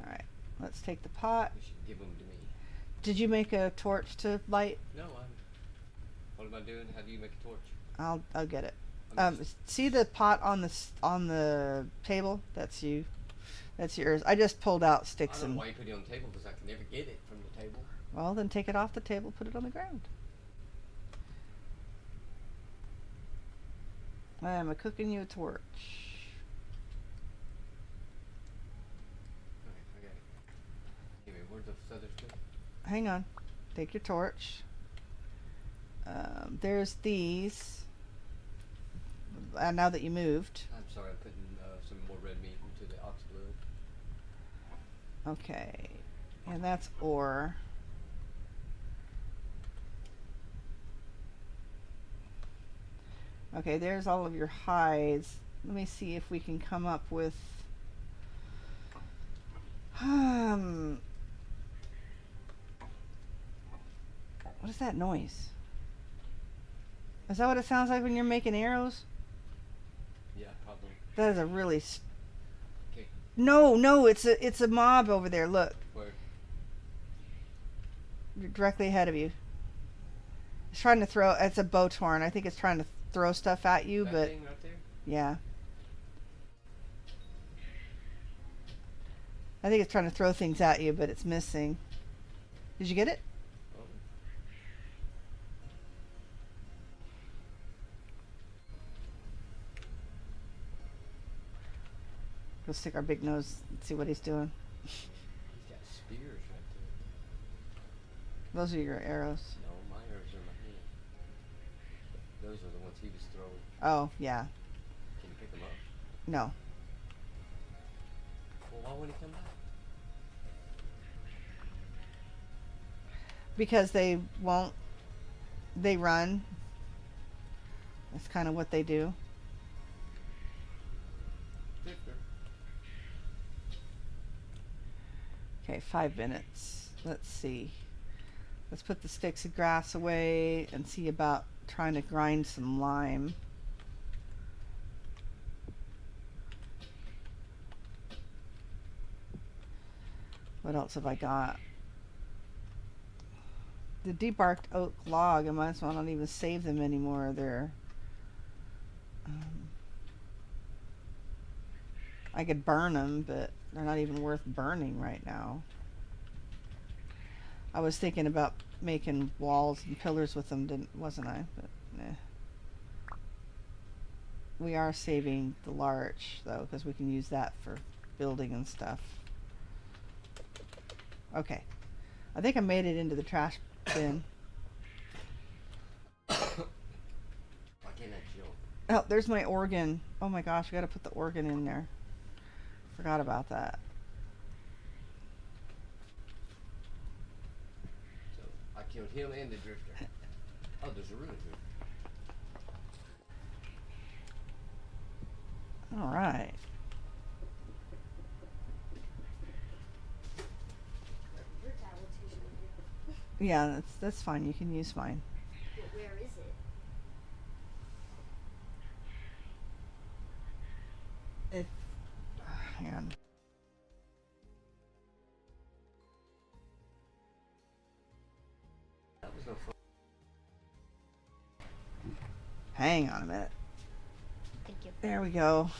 All right, let's take the pot. You should give them to me. Did you make a torch to light? No, what am I doing? How do you make a torch? I'll get it. I'm just- See the pot on the table? That's you. That's yours. I just pulled out I sticks don't and. know why you put it on the table because I can never get it from the table. Well, then take it off the table, put it on the ground. I'm a cooking you a torch. Okay, I got it. Anyway, where'd the feathers go? Hang on. Take your torch. There's these. Now that you moved. I'm sorry, I'm putting some more red meat into the ox blood. Okay. And that's ore. Okay, there's all of your hides. Let me see if we can come up with what is that noise? Is that what it sounds like when you're making arrows? Yeah, probably. That is a really Okay, No, it's a mob over there. Look, where? directly ahead of you. It's trying to throw. It's a bowtorn. I think it's trying to throw stuff at you, That but thing right there? yeah. I think it's trying to throw things at you, but it's missing. Did you get it? Oh. Go stick our big nose and see what he's doing. He's got spears right Those are your arrows. there. No, my arrows are in my hand. Those are the ones he was throwing. Oh, yeah. Can you pick them up? No. Well, why wouldn't he come back? Because they won't. They run. That's kind of what they do. Victor. Okay, 5 minutes. Let's see. Let's put the sticks of grass away and see about trying to grind some lime. What else have I got? The debarked oak log, I might as well not even save them anymore. They're I could burn them, but they're not even worth burning right now. I was thinking about making walls and pillars with them, wasn't I? But nah. We are saving the larch though, because we can use that for building and stuff. Okay, I think I made it into the trash bin. Why can't I chill? Oh, there's my organ. Oh my gosh, I gotta put the organ in there. Forgot about that. So I killed him and the drifter. Oh, there's a real drifter. All right. Your tablet's usually good. Yeah, that's fine. You can use mine. But where is it? If hang on. That was no fun. Hang on a minute. Thank you. There we go.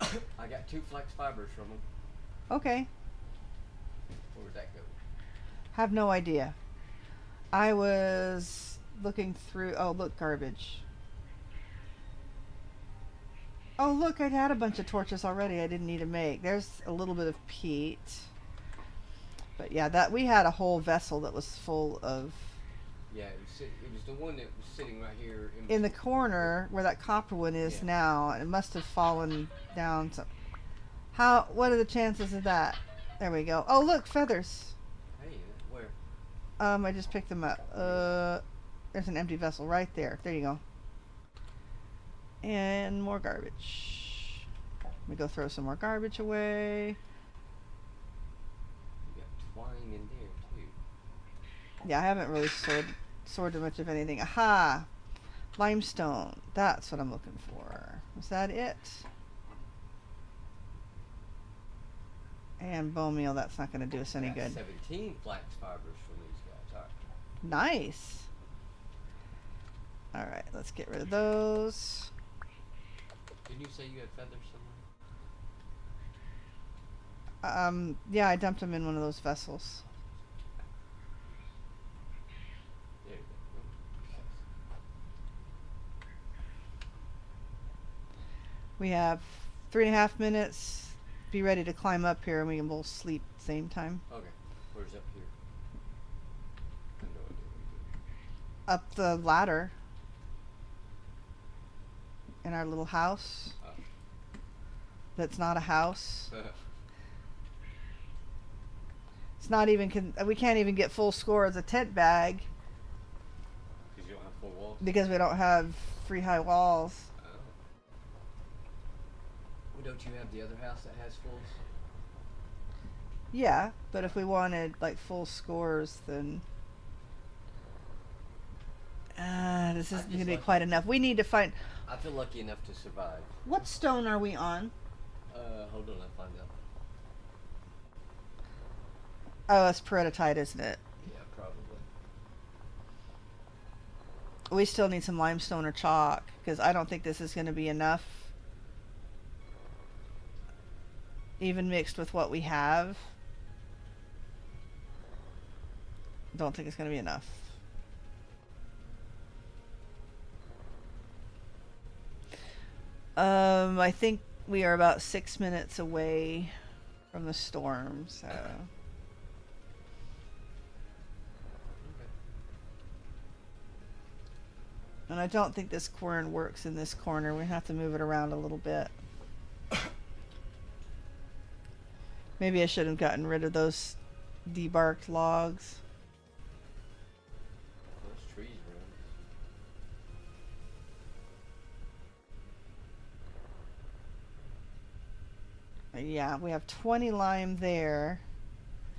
I got 2 flax fibers from them. Okay. Where would that go? Have no idea. I was looking through. Oh, look, garbage. Oh, look, I'd had a bunch of torches already I didn't need to make. There's a little bit of peat. But yeah, that we had a whole vessel that was full of... Yeah, it was the one that was sitting right here. In the corner where that copper one is now. It must have fallen down. What are the chances of that? There we go. Oh, look, feathers. Hey, where? I just picked them up. There's an empty vessel right there. There you go. And more garbage. Let me go throw some more garbage away. You got twine in there too. Yeah, I haven't really sorted much of anything. Aha! Limestone. That's what I'm looking for. Was that it? And bone meal. That's not going to do us any good. 17 flax fibers from these guys. All right. Nice. Alright, let's get rid of those. Didn't you say you had feathers somewhere? Yeah, I dumped them in one of those vessels. There you go. We have 3.5 minutes. Be ready to climb up here and we can both sleep at the same time. Okay. Where's up here? I have no idea what Up the ladder. In our little house. That's not a house. you're doing. It's not even... we can't even get full score as a tent bag. Because you don't have 4 walls? Because we don't have 3 high walls. Oh. Well, don't you have the other house that has fulls? Yeah, but if we wanted like full scores, then this isn't going to be quite enough. We need to find... I feel lucky enough to survive. What stone are we on? Hold on, I'll find out. Oh, it's peridotite, isn't it? Yeah, probably. We still need some limestone or chalk, because I don't think this is going to be enough. Even mixed with what we have. Don't think it's going to be enough. I think we are about 6 minutes away from the storm, so... Okay. And I don't think this quern works in this corner. We have to move it around a little bit. Maybe I should have gotten rid of those debarked logs. Those trees run. Yeah, we have 20 lime there.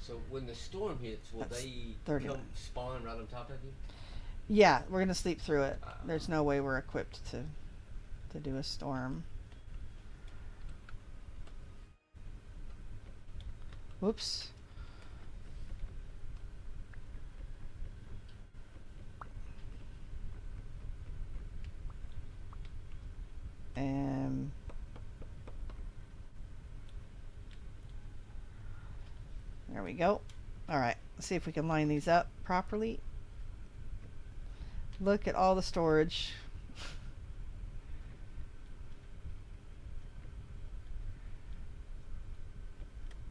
So when the storm hits, will That's they 30 come lime. spawn right on top of you? Yeah, we're gonna sleep through it. There's no way we're equipped to do a storm. Whoops. There we go. Alright, let's see if we can line these up properly. Look at all the storage.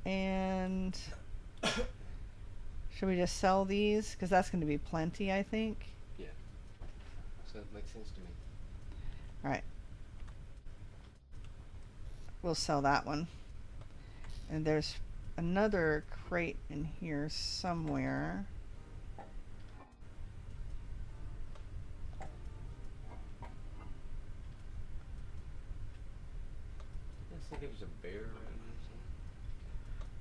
And should we just sell these? Because that's going to be plenty, I think. Yeah. So that makes sense to me. Alright. We'll sell that one. And there's another crate in here somewhere. I think it was a bear around here or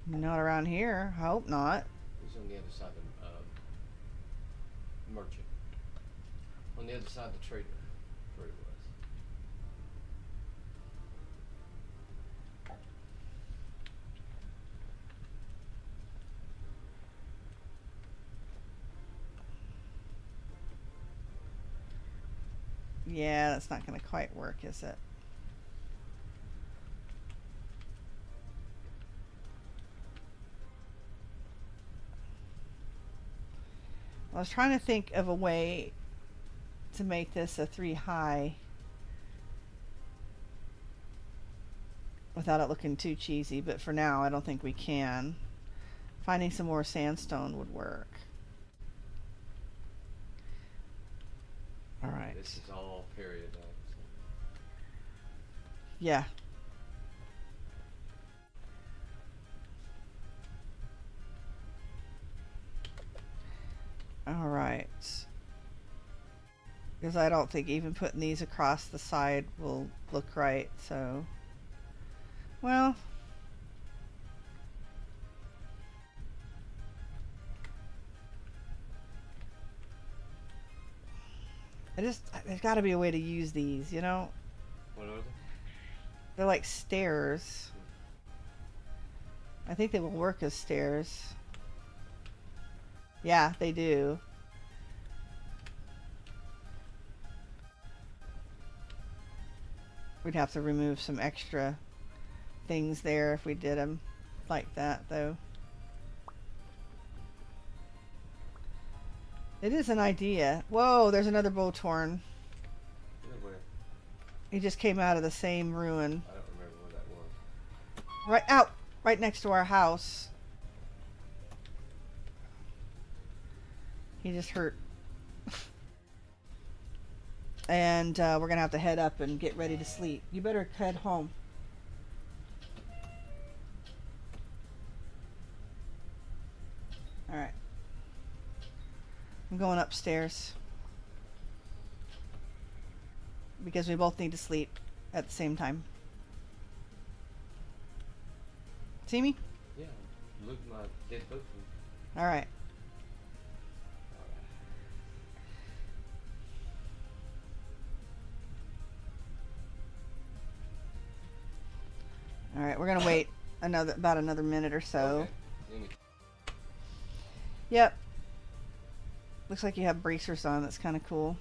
something. Not around here. I hope not. It was on the other side of merchant. On the other side of the trader. That's where it was. Yeah, that's not going to quite work, is it? I was trying to think of a way to make this a 3 high without it looking too cheesy, but for now I don't think we can. Finding some more sandstone would work. Alright. This is all period. Yeah. Alright. Because I don't think even putting these across the side will look right, so... Well... there's got to be a way to use these, you know? What are they? They're like stairs. I think they will work as stairs. Yeah, they do. We'd have to remove some extra things there if we did them like that, though. It is an idea. Whoa, there's another Bowtorn. Where? He just came out of the same ruin. I don't remember where that was. Right out, right next to our house. He just hurt. And we're gonna have to head up and get ready to sleep. You better head home. All right. I'm going upstairs because we both need to sleep at the same time. See me? Yeah, look my dead book. All right. All right, we're gonna wait about another minute or so. Okay. Yep. Looks like you have bracers on. That's kind of cool.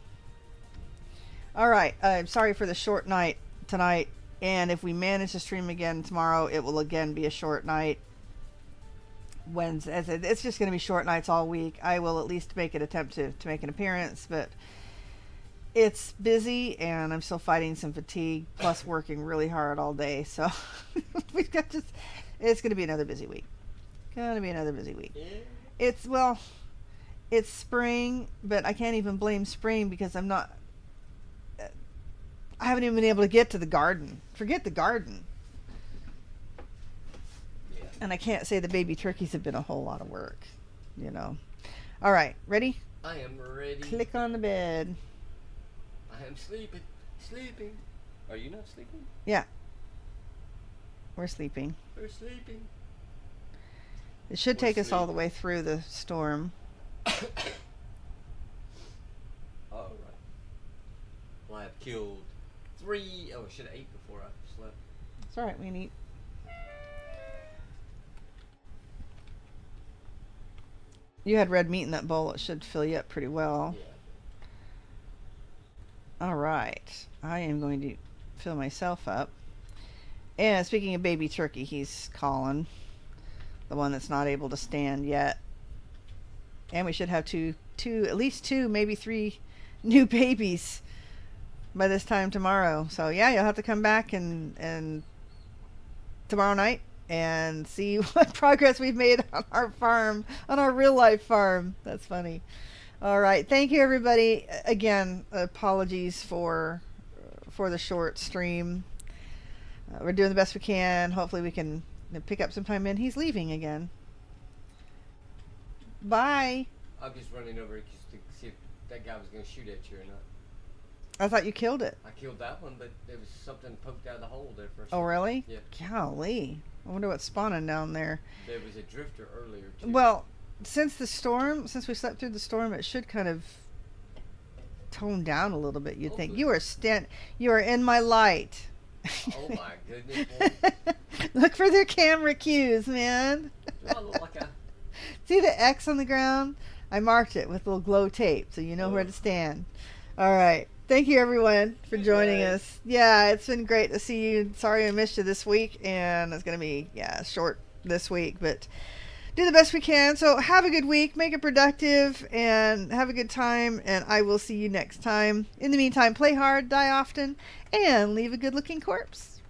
All right. Sorry for the short night tonight. And if we manage to stream again tomorrow, it will again be a short night. Wednesday. It's just going to be short nights all week. I will at least make an attempt to make an appearance, but it's busy and I'm still fighting some fatigue, plus working really hard all day. So we've got it's going to be another busy week. Yeah. It's spring, but I can't even blame spring because I haven't even been able to get to the garden. Forget the garden. Yeah. And I can't say the baby turkeys have been a whole lot of work, you know. All right, ready? I am ready. Click on the bed. I am sleeping. Sleeping. Are you not sleeping? Yeah. We're sleeping. We're sleeping. It should take us all the sleeping. way through the storm. All right. Well, I have killed 3. Oh, I should have ate before I slept. It's all right. We can eat. You had red meat in that bowl. It should fill you up pretty well. Yeah. All right. I am going to fill myself up. And speaking of baby turkey, he's calling. The one that's not able to stand yet. And we should have at least 2, maybe 3 new babies by this time tomorrow. So yeah, you'll have to come back and tomorrow night and see what progress we've made on our farm, on our real life farm. That's funny. All right. Thank you, everybody. Again, apologies for the short stream. We're doing the best we can. Hopefully we can pick up some time in. He's leaving again. Bye. I'm just running over just to see if that guy was going to shoot at you or not. I thought you killed it. I killed that one, but there was something poked out of the hole there for a Oh, second. really? Yeah. Golly. I wonder what's spawning down there. There was a drifter earlier, too. Well, since we slept through the storm, it should kind of tone down a little bit. You'd think Hopefully. you are in my light. Oh my goodness, boy. Look for their camera cues, man. Do I look like a... See the X on the ground? I marked it with little glow tape, so you know where to stand. All right. Thank you, everyone, for joining us. Yeah, it's been great to see you. Sorry I missed you this week, and it's going to be, short this week, but do the best we can. So have a good week, make it productive, and have a good time, and I will see you next time. In the meantime, play hard, die often, and leave a good-looking corpse.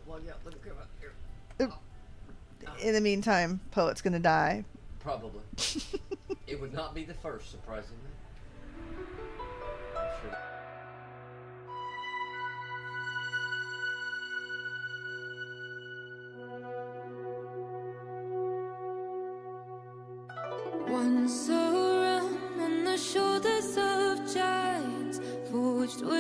Well, yeah, let me grab it here. In the meantime, Poet's going to die. Probably. It would not be the first, surprisingly. I'm sure. Once around on the shoulders of giants, forged with